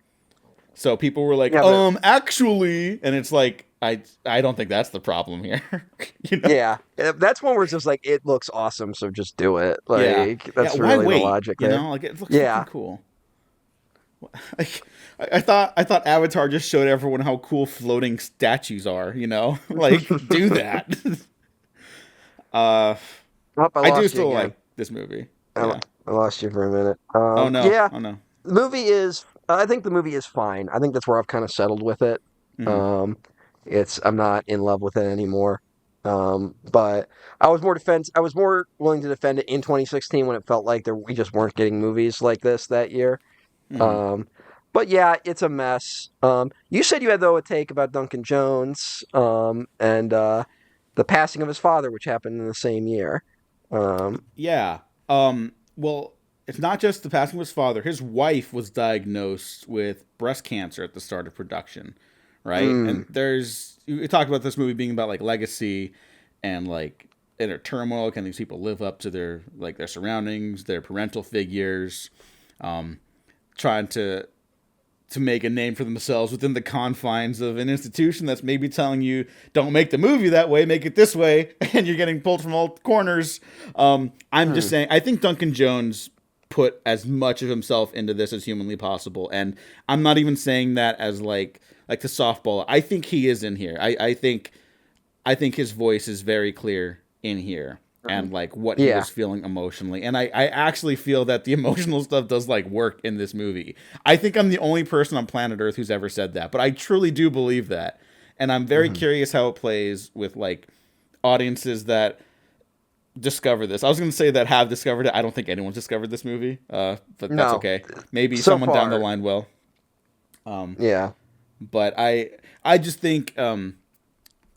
So people were like, actually, and it's like, I don't think that's the problem here. Yeah. That's one where it's just like, it looks awesome, so just do it. Like, that's really the logic there. Like, it looks fucking cool. Like, I thought Avatar just showed everyone how cool floating statues are, Like, do that. I do still like this movie. I lost you for a minute. Oh no! Yeah. Oh no! The movie is. I think the movie is fine. I think that's where I've kind of settled with it. Mm-hmm. I'm not in love with it anymore. But I was more willing to defend it in 2016 when it felt like we just weren't getting movies like this that year. Mm-hmm. But yeah, it's a mess. You said you had though a take about Duncan Jones, and the passing of his father, which happened in the same year. Um, Yeah. Well, it's not just the passing of his father. His wife was diagnosed with breast cancer at the start of production, right? And mm, there's we talked about this movie being about like legacy and like inner turmoil. Can these people live up to their surroundings, their parental figures, um, trying to make a name for themselves within the confines of an institution that's maybe telling you don't make the movie that way, make it this way, and you're getting pulled from all corners. I'm just mm, saying, I think Duncan Jones put as much of himself into this as humanly possible, and I'm not even saying that as like the softball. I think he is in here. I think his voice is very clear in here and like what he yeah. was feeling emotionally. And I actually feel that the emotional stuff does like work in this movie. I think I'm the only person on planet Earth who's ever said that, but I truly do believe that. And I'm very Hmm. curious how it plays with like audiences that discover this. I was going to say that have discovered it. I don't think anyone's discovered this movie, but that's No, okay. Maybe so someone down the far, line will. Um, yeah. but I just think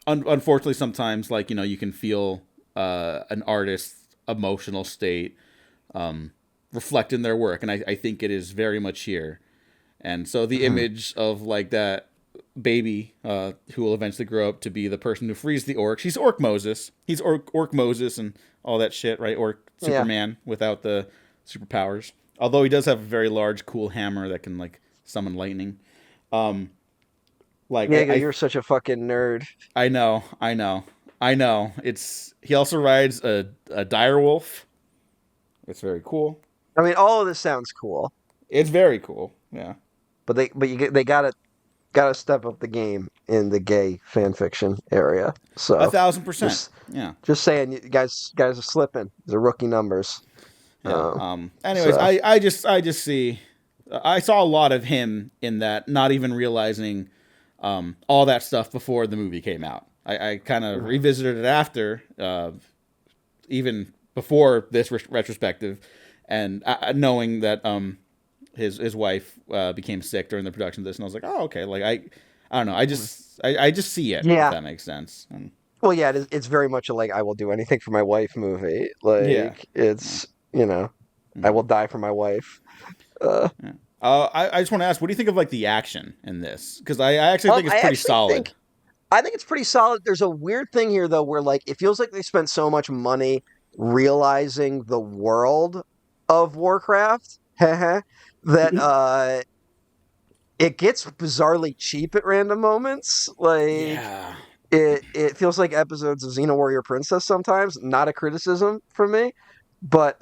unfortunately sometimes like you can feel an artist's emotional state reflect in their work, and I think it is very much here. And so the Hmm. image of like that baby who will eventually grow up to be the person who frees the orcs. He's Orc Moses. He's Orc Moses and all that shit, right? Orc Yeah. Superman without the superpowers. Although he does have a very large, cool hammer that can like summon lightning. Um, like Diego, you're such a fucking nerd. I know. It's he also rides a dire wolf. It's very cool. I mean, all of this sounds cool, It's very cool. Yeah. but they gotta step up the game in the gay fan fiction area. A So 1000%. just Yeah. just saying, you guys are slipping. These are rookie numbers. Yeah. Um, Anyways, so I just see I saw a lot of him in that, not even realizing all that stuff before the movie came out. I kind of revisited it after, even before this retrospective, and knowing that his wife became sick during the production of this, and I was like, oh okay, like I don't know, I just see it, if yeah. that makes sense. And, Well, yeah, it's very much a like I will do anything for my wife movie. yeah. Like Yeah. it's I will Mhm. die for my wife. Uh, Yeah. I just want to ask, what do you think of like the action in this? Because I actually think it's I pretty actually solid. think it's pretty solid. There's a weird thing here though, where like it feels like they spent so much money realizing the world of Warcraft that it gets bizarrely cheap at random moments. Like Yeah. it feels like episodes of Xena Warrior Princess sometimes. Not a criticism from me, but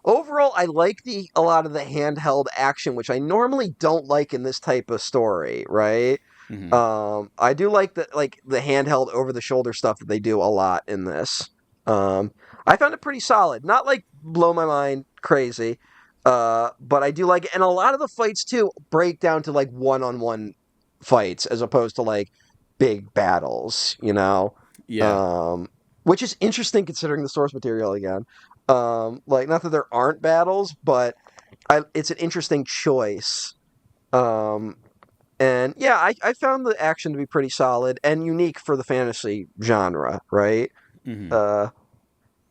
overall, I like the a lot of the handheld action, which I normally don't like in this type of story. Right? Hmm. I do like the handheld over the shoulder stuff that they do a lot in this. I found it pretty solid. Not like blow my mind crazy, but I do like it. And a lot of the fights too break down to like one-on-one fights as opposed to like big battles. Yeah. Um, which is interesting considering the source material again. Like not that there aren't battles, but it's an interesting choice. Um, and yeah, I found the action to be pretty solid and unique for the fantasy genre, right? Hmm. Uh,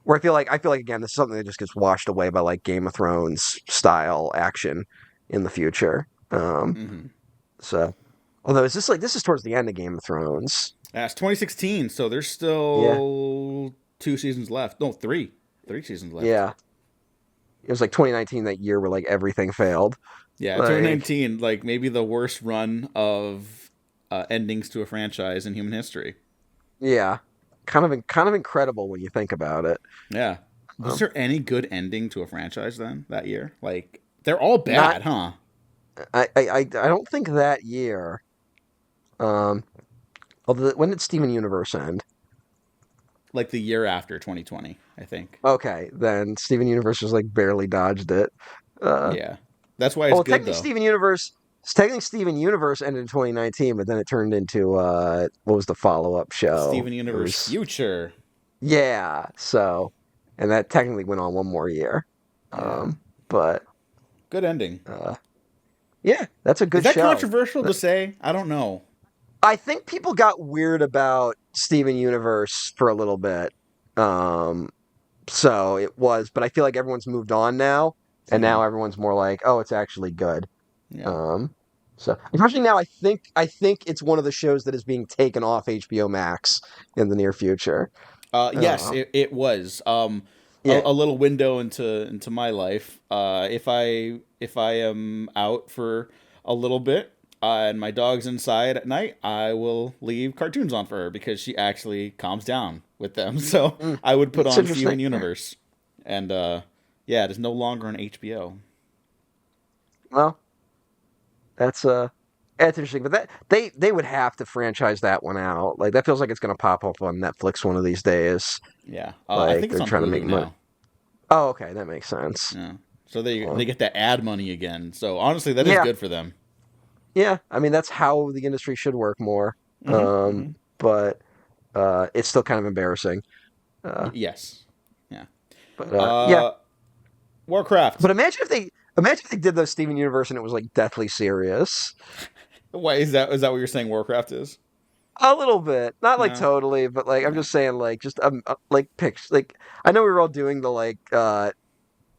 where I feel like again, this is something that just gets washed away by like Game of Thrones style action in the future. Hmm. So, although this is towards the end of Game of Thrones. That's 2016, so there's Yeah, still 2 seasons left. No, three seasons left. yeah. It was like 2019 that year where like everything failed. Yeah, Like, 2019, like maybe the worst run of endings to a franchise in human history. yeah, kind of incredible when you think about it. Yeah. Was Um, there any good ending to a franchise then that year? Like they're all not bad, huh? I don't think that year. Um, although when did Steven Universe end? Like the year after 2020, I think. Okay, then Steven Universe was like barely dodged it. Uh, Yeah. That's why it's well, good though. Technically Steven Universe ended in 2019, but then it turned into what was the follow up show? Steven It Universe was Future. yeah, so and that technically went on one more year. Yeah. But Good ending. uh, Yeah, that's a Is good that show. controversial to say? I don't know. I think people got weird about Steven Universe for a little bit. So it was, but I feel like everyone's moved on now, and now everyone's more like, oh, it's actually good. Yeah. Um, so unfortunately now I think it's one of the shows that is being taken off HBO Max in the near future. Yes, Uh, it was. yeah. A little window into my life. If I am out for a little bit and my dog's inside at night, I will leave cartoons on for her because she actually calms down with them. So Mm, I would put that's on interesting. Steven Universe, and yeah, it is no longer on HBO. Well, that's interesting, but that they would have to franchise that one out. Like that feels like it's going to pop up on Netflix one of these days. Yeah, I Like think it's they're on trying to make Hulu money. now. Oh, okay, that makes sense. Yeah, so they Uh, they get to ad money again. So honestly, that is yeah, good for them. yeah. I mean, that's how the industry should work more. Hmm. Hmm. But it's still kind of embarrassing. Uh, Yes. Yeah. but yeah. Uh, Warcraft. But imagine if they did those Steven Universe and it was like deathly serious. Why is that? Is that what you're saying? Warcraft is? A little bit, not like No. totally, but like I'm No. just saying, like just like pictures. Like I know we were all doing the like.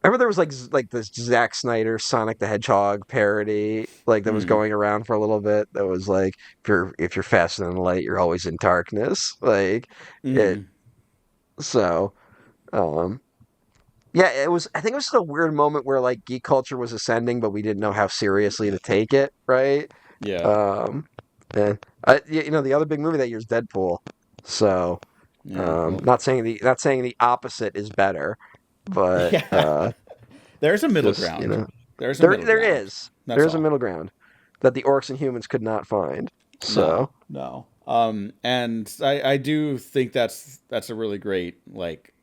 Remember there was like this Zack Snyder Sonic the Hedgehog parody like that was Mm. going around for a little bit. That was like if you're faster than light, you're always in darkness. Like it. Mm. So um, yeah, it was. I think it was just a weird moment where like geek culture was ascending, but we didn't know how seriously to take it. Right. Yeah. Um, and the other big movie that year is Deadpool. So, Yeah. Well. not saying the opposite is better, but Yeah. There's a middle just ground. There's a there middle there ground. is That's there's a all. middle ground that the orcs and humans could not find. No. So, No. And I do think that's a really great like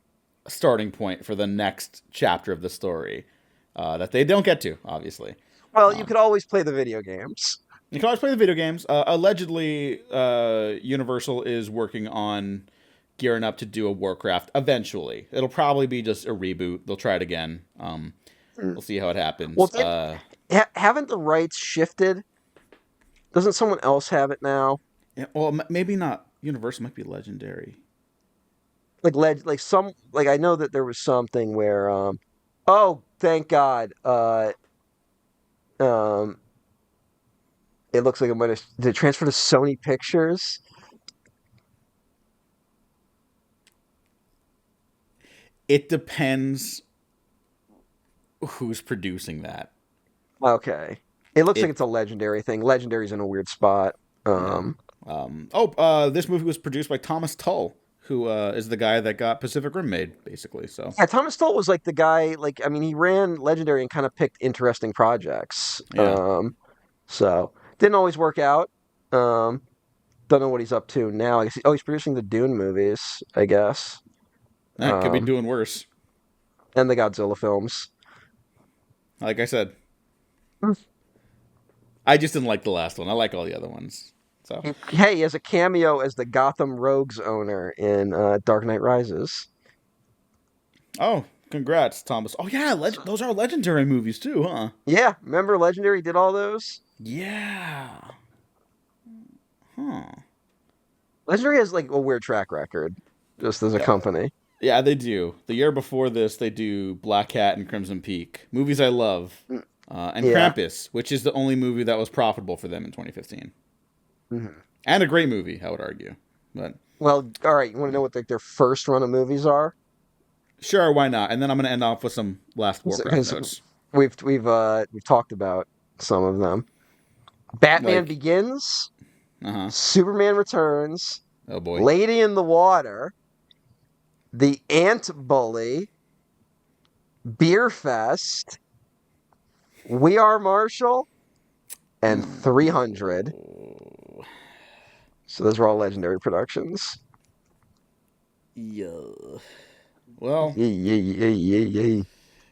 starting point for the next chapter of the story. That they don't get to, obviously. well, you Um, could always play the video games. you can always play the video games. Allegedly, Universal is working on gearing up to do a Warcraft eventually. It'll probably be just a reboot. They'll try it again. Mm. We'll see how it Well, happens. haven't the rights shifted? Doesn't someone else have it now? Yeah, well, maybe not. Universal might be Legendary. Like I know that there was something where oh, thank God. Um it looks like did it transfer to Sony Pictures? It depends who's producing that. Okay. It looks like It it's a Legendary thing. Legendary's in a weird spot. Yeah. This movie was produced by Thomas Tull, who is the guy that got Pacific Rim made, basically. So Yeah, Thomas Stoll was like the guy, like, I mean, he ran Legendary and kind of picked interesting projects. yeah, So didn't always work out. Um, don't know what he's up to now. I guess he's producing the Dune movies, I guess. that could be Um, doing worse. and the Godzilla films. Like I said, Hmm. I just didn't like the last one. I like all the other ones. So Hey, he has a cameo as the Gotham Rogues owner in Dark Knight Rises. oh, congrats, Thomas. Oh yeah, those are legendary movies too, huh? Yeah, remember Legendary did all those? Yeah. Huh. Legendary has like a weird track record, just as a Yeah. company. Yeah, they do. The year before this, they do Black Cat and Crimson Peak, movies I love, and Yeah. Krampus, which is the only movie that was profitable for them in 2015, Mhm. and a great movie, I would argue. But Well, all right. You want to know what their first run of movies are? sure, why not? And then I'm going to end off with some last Warcraft Because notes. we've talked about some of them. Batman Like, Begins, uh-huh. Superman Returns, Oh boy. Lady in the Water, The Ant Bully, Beer Fest, We Are Marshall, and 300. So those are all Legendary productions. Yeah. Well, Yay, yay, yay, yay, yay.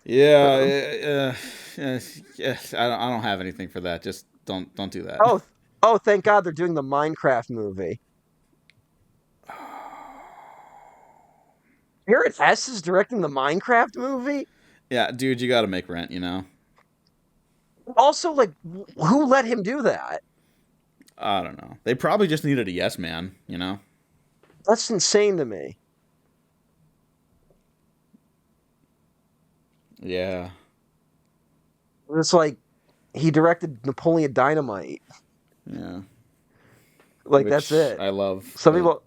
yeah. I don't have anything for that. Just don't do that. Oh, thank God they're doing the Minecraft movie. Garrett S. is directing the Minecraft movie? Yeah, dude, you got to make rent. You know. Also, like, who let him do that? I don't know. They probably just needed a yes man, you know? That's insane to me. Yeah. It's like he directed Napoleon Dynamite. Yeah. Like that's Which it. I love. Some But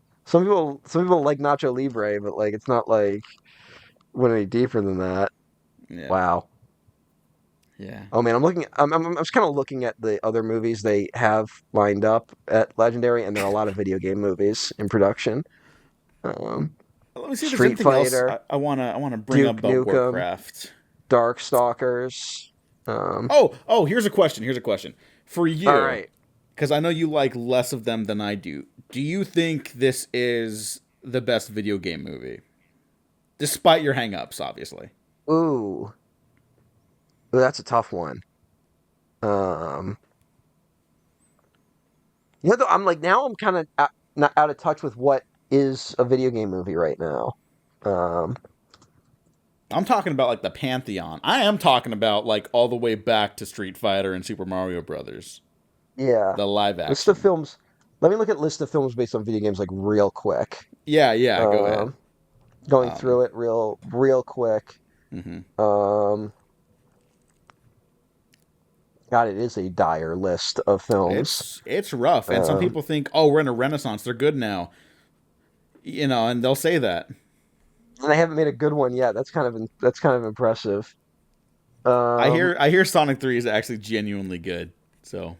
people, some people like Nacho Libre, but like it's not like went any deeper than that. yeah. Wow. Yeah. Oh man, I'm just kind of looking at the other movies they have lined up at Legendary, and there are a lot of video game movies in production. Um, Let me see if there's Street anything else Fighter, I wanna bring up Duke about Nukem, Warcraft. Darkstalkers. Um, Oh, here's a question. For all you, right. because I know you like less of them than I do. Do you think this is the best video game movie? Despite your hangups, obviously. Ooh, that's a tough one. Um, though, I'm like now I'm kind of not out of touch with what is a video game movie right now. Um, I'm talking about like the Pantheon. I am talking about like all the way back to Street Fighter and Super Mario Brothers, yeah, the live list of action. films. Let me look at list of films based on video games like real quick. Yeah, yeah. Go ahead. Um, Going Um, through it real quick. hmm Um, God, it is a dire list of films. it's rough, and some Um, people think, oh, we're in a renaissance. They're good now, and they'll say that. and I haven't made a good one yet. That's kind of impressive. Um, I hear Sonic 3 is actually genuinely good. So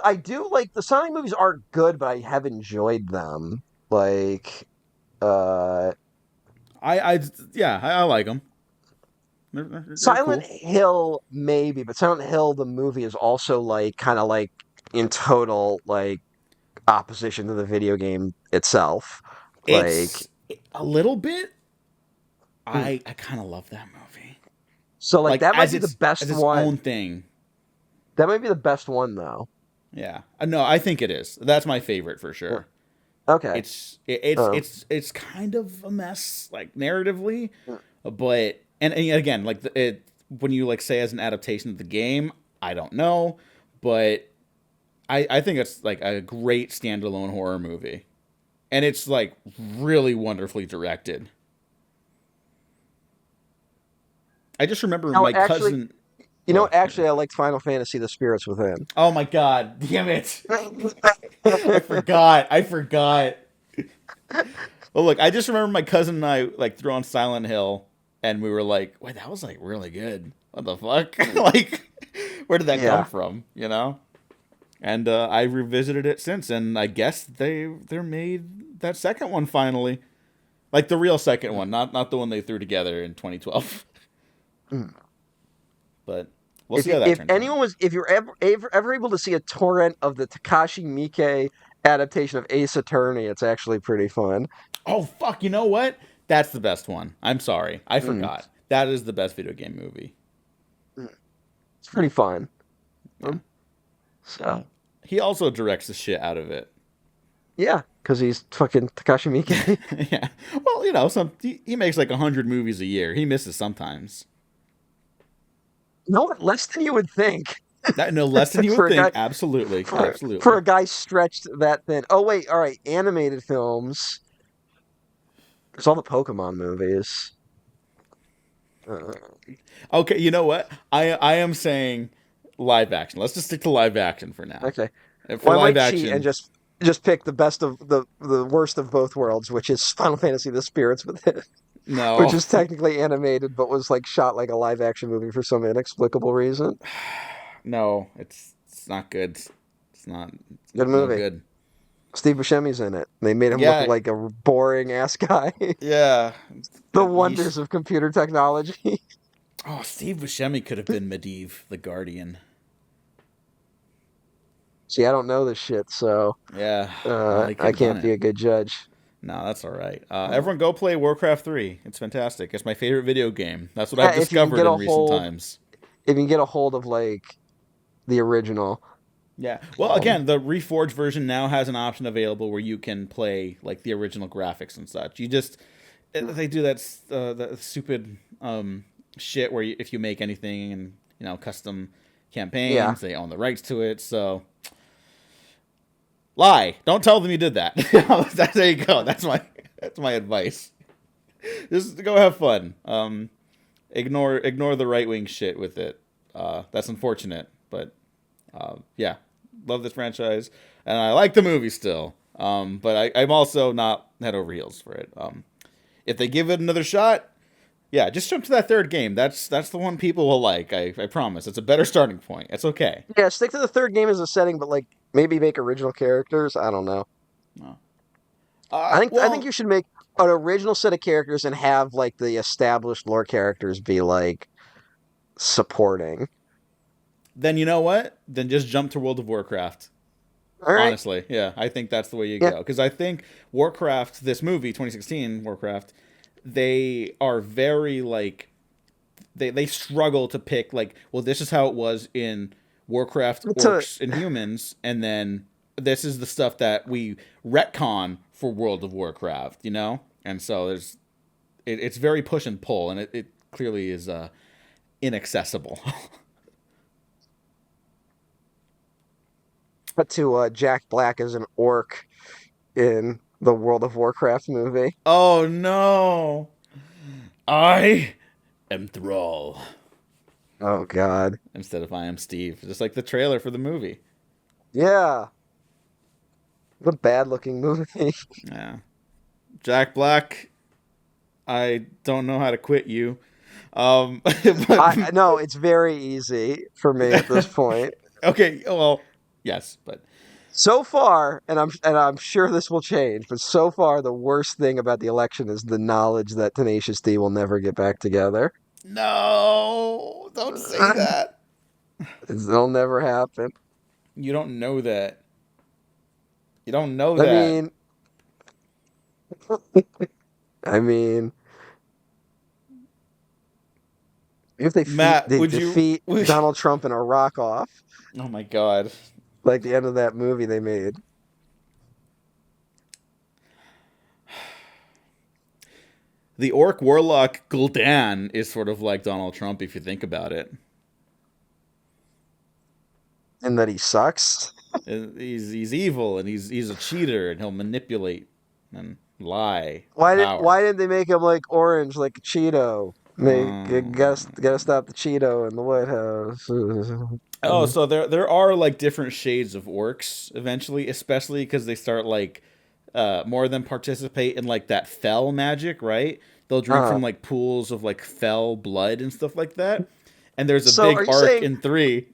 I do like the Sonic movies aren't good, but I have enjoyed them. Like, uh, I yeah, I like them. They're Silent cool. Hill maybe, but Silent Hill the movie is also like kind of like in total like opposition to the video game itself. Like, It's a little bit. mm. I kind of love that movie. So like Like that might be the as best its own one. thing. That might be the best one though. Yeah. No, I think it is. That's my favorite for Mm. sure. Okay. Um, It's kind of a mess like narratively, mm. but and again like when you like say as an adaptation of the game, I don't know, but I think it's like a great standalone horror movie, and it's like really wonderfully directed. I just remember no, my actually, cousin. Oh, actually, I liked Final Fantasy: The Spirits Within. oh my god! Damn it! I forgot. I forgot. Well, look, I just remember my cousin and I like threw on Silent Hill, and we were like, "Wait, that was like really good. What the fuck? Like, where did that come Yeah. from? You know?" And I revisited it since, and I guess they're made that second one finally, like the real second one, not the one they threw together in 2012. Mm. But we'll see how that If turns out. anyone was if you're ever able to see a torrent of the Takashi Miike adaptation of Ace Attorney, it's actually pretty fun. Oh fuck! You know what? That's the best one. I'm sorry, I Mm. forgot. That is the best video game movie. Mm. It's pretty fun. Yeah. So He also directs the shit out of it. yeah, because he's fucking Takashi Miike. Yeah. Well, he makes like 100 movies a year. He misses sometimes. No, less than you would think That no less than you would for a think. guy Absolutely, for absolutely. a guy stretched that thin. Oh wait, all right, animated films. There's all the Pokemon movies. Uh, Okay, you know what? I am saying live action. Let's just stick to live action for now. okay. And for Well, I live might cheat and action, just pick the best of the worst of both worlds, which is Final Fantasy: The Spirits Within, which no, is technically animated but was like shot like a live action movie for some inexplicable reason. no, it's not good. It's not. Good It's no movie. good. Steve Buscemi's in it. They made him look Yeah, like a boring ass guy. yeah. The Yeesh. wonders of computer technology. Oh, Steve Buscemi could have been Medivh, the Guardian. See, I don't know this shit, so Yeah. Well, he could I have done can't it. be a good judge. No, that's all right. Uh, Everyone, go play Warcraft 3. It's fantastic. It's my favorite video game. That's what yeah, I've discovered in recent times. if you can get a hold of like the original. Yeah. Well, Um, again, the Reforged version now has an option available where you can play like the original graphics and such. They do that stupid shit where if you make anything and custom campaigns. They own the rights to it. So lie. Don't tell them you did that. There you go. That's my advice. Just go have fun. Ignore the right wing shit with it. That's unfortunate, but yeah, love this franchise, and I like the movie still. But I'm also not head over heels for it. If they give it another shot, yeah, just jump to that third game. That's the one people will like. I promise. It's a better starting point. It's okay. Yeah, stick to the third game as a setting, but like maybe make original characters. I don't know. No. I think you should make an original set of characters and have like the established lore characters be like supporting. Then you know what? Then just jump to World of Warcraft. All right. Honestly, yeah, I think that's the way you go. Because I think Warcraft, this movie, 2016 Warcraft, they are very like they struggle to pick like, well, this is how it was in Warcraft, orcs and humans, and then this is the stuff that we retcon for World of Warcraft, you know? And so it's very push and pull, and it clearly is inaccessible. But to Jack Black as an orc in the World of Warcraft movie. Oh no! I am Thrall. Oh God! Instead of I am Steve, just like the trailer for the movie. Yeah. What a bad-looking movie. Yeah. Jack Black, I don't know how to quit you. No, it's very easy for me at this point. Okay, well, yes, but so far, and I'm sure this will change, but so far the worst thing about the election is the knowledge that Tenacious D will never get back together. No, don't say that. It'll never happen. You don't know that. You don't know that. I mean, if they defeat Donald Trump in a rock-off. Oh my God. Like the end of that movie they made. The orc warlock Gul'dan is sort of like Donald Trump if you think about it. And that he sucks. He's evil and he's a cheater and he'll manipulate and lie. Why did they make him like orange like a Cheeto? They gotta stop the Cheeto in the White House. Oh, so there are like different shades of orcs eventually, especially because they start like more of them participate in like that fell magic, right? They'll drink from like pools of like fell blood and stuff like that. And there's a big arc in 3.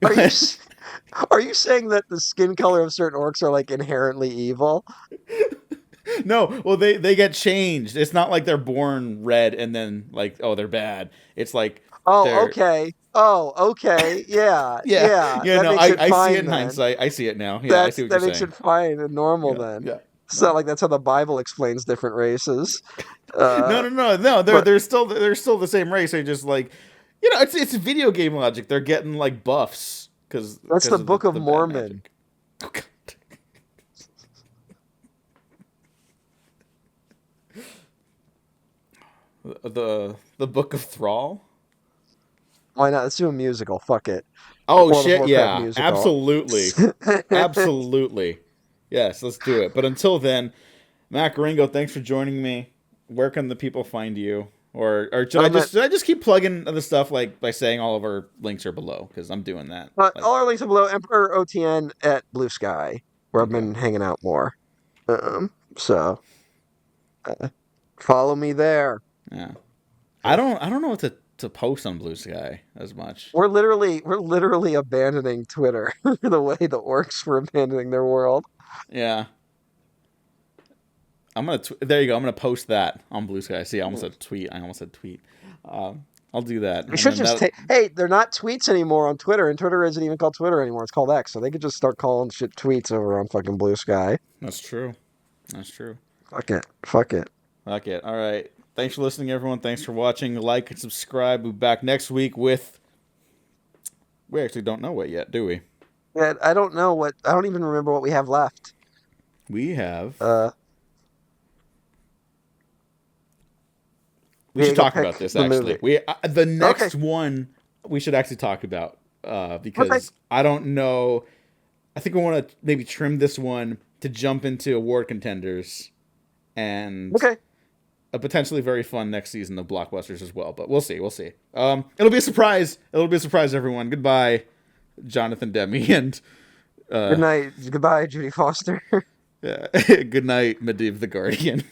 Are you saying that the skin color of certain orcs are like inherently evil? No, well they get changed. It's not like they're born red and then like, oh, they're bad. It's like okay. Yeah. Yeah, no, I see it in hindsight. I see it now. Yeah, I see what you're saying. That makes it fine and normal then. Yeah. It's not like that's how the Bible explains different races. No. They're still the same race. They just like, it's video game logic. They're getting like buffs because that's the Book of Mormon. Oh, God. The Book of Thrall. Why not? Let's do a musical. Fuck it. Oh shit! Yeah, musical. Absolutely, absolutely. Yes, let's do it. But until then, Mac Ringo, thanks for joining me. Where can the people find you? Or should I just keep plugging the stuff like by saying all of our links are below because I'm doing that. All our links are below. Emperor OTN at Blue Sky, where I've been hanging out more. So follow me there. Yeah, I don't know what to post on Blue Sky as much. We're literally abandoning Twitter the way the orcs were abandoning their world. Yeah. There you go. I'm gonna post that on Blue Sky. See, I almost said tweet. I'll do that. We should just hey, they're not tweets anymore on Twitter, and Twitter isn't even called Twitter anymore. It's called X. So they could just start calling shit tweets over on fucking Blue Sky. That's true. Fuck it. All right. Thanks for listening, everyone. Thanks for watching. Like and subscribe. We'll be back next week with. We actually don't know what yet, do we? Yeah, I don't know what. I don't even remember what we have left. We have. We should talk about this, actually. The next one we should actually talk about. because Okay. I don't know. I think I want to maybe trim this one to jump into award contenders and Okay. a potentially very fun next season of Blockbusters as well. But we'll see. We'll see. It'll be a surprise. It'll be a surprise, everyone. Goodbye, Jonathan Demme, and Good night. Goodbye, Judy Foster. good night, Medivh the Guardian.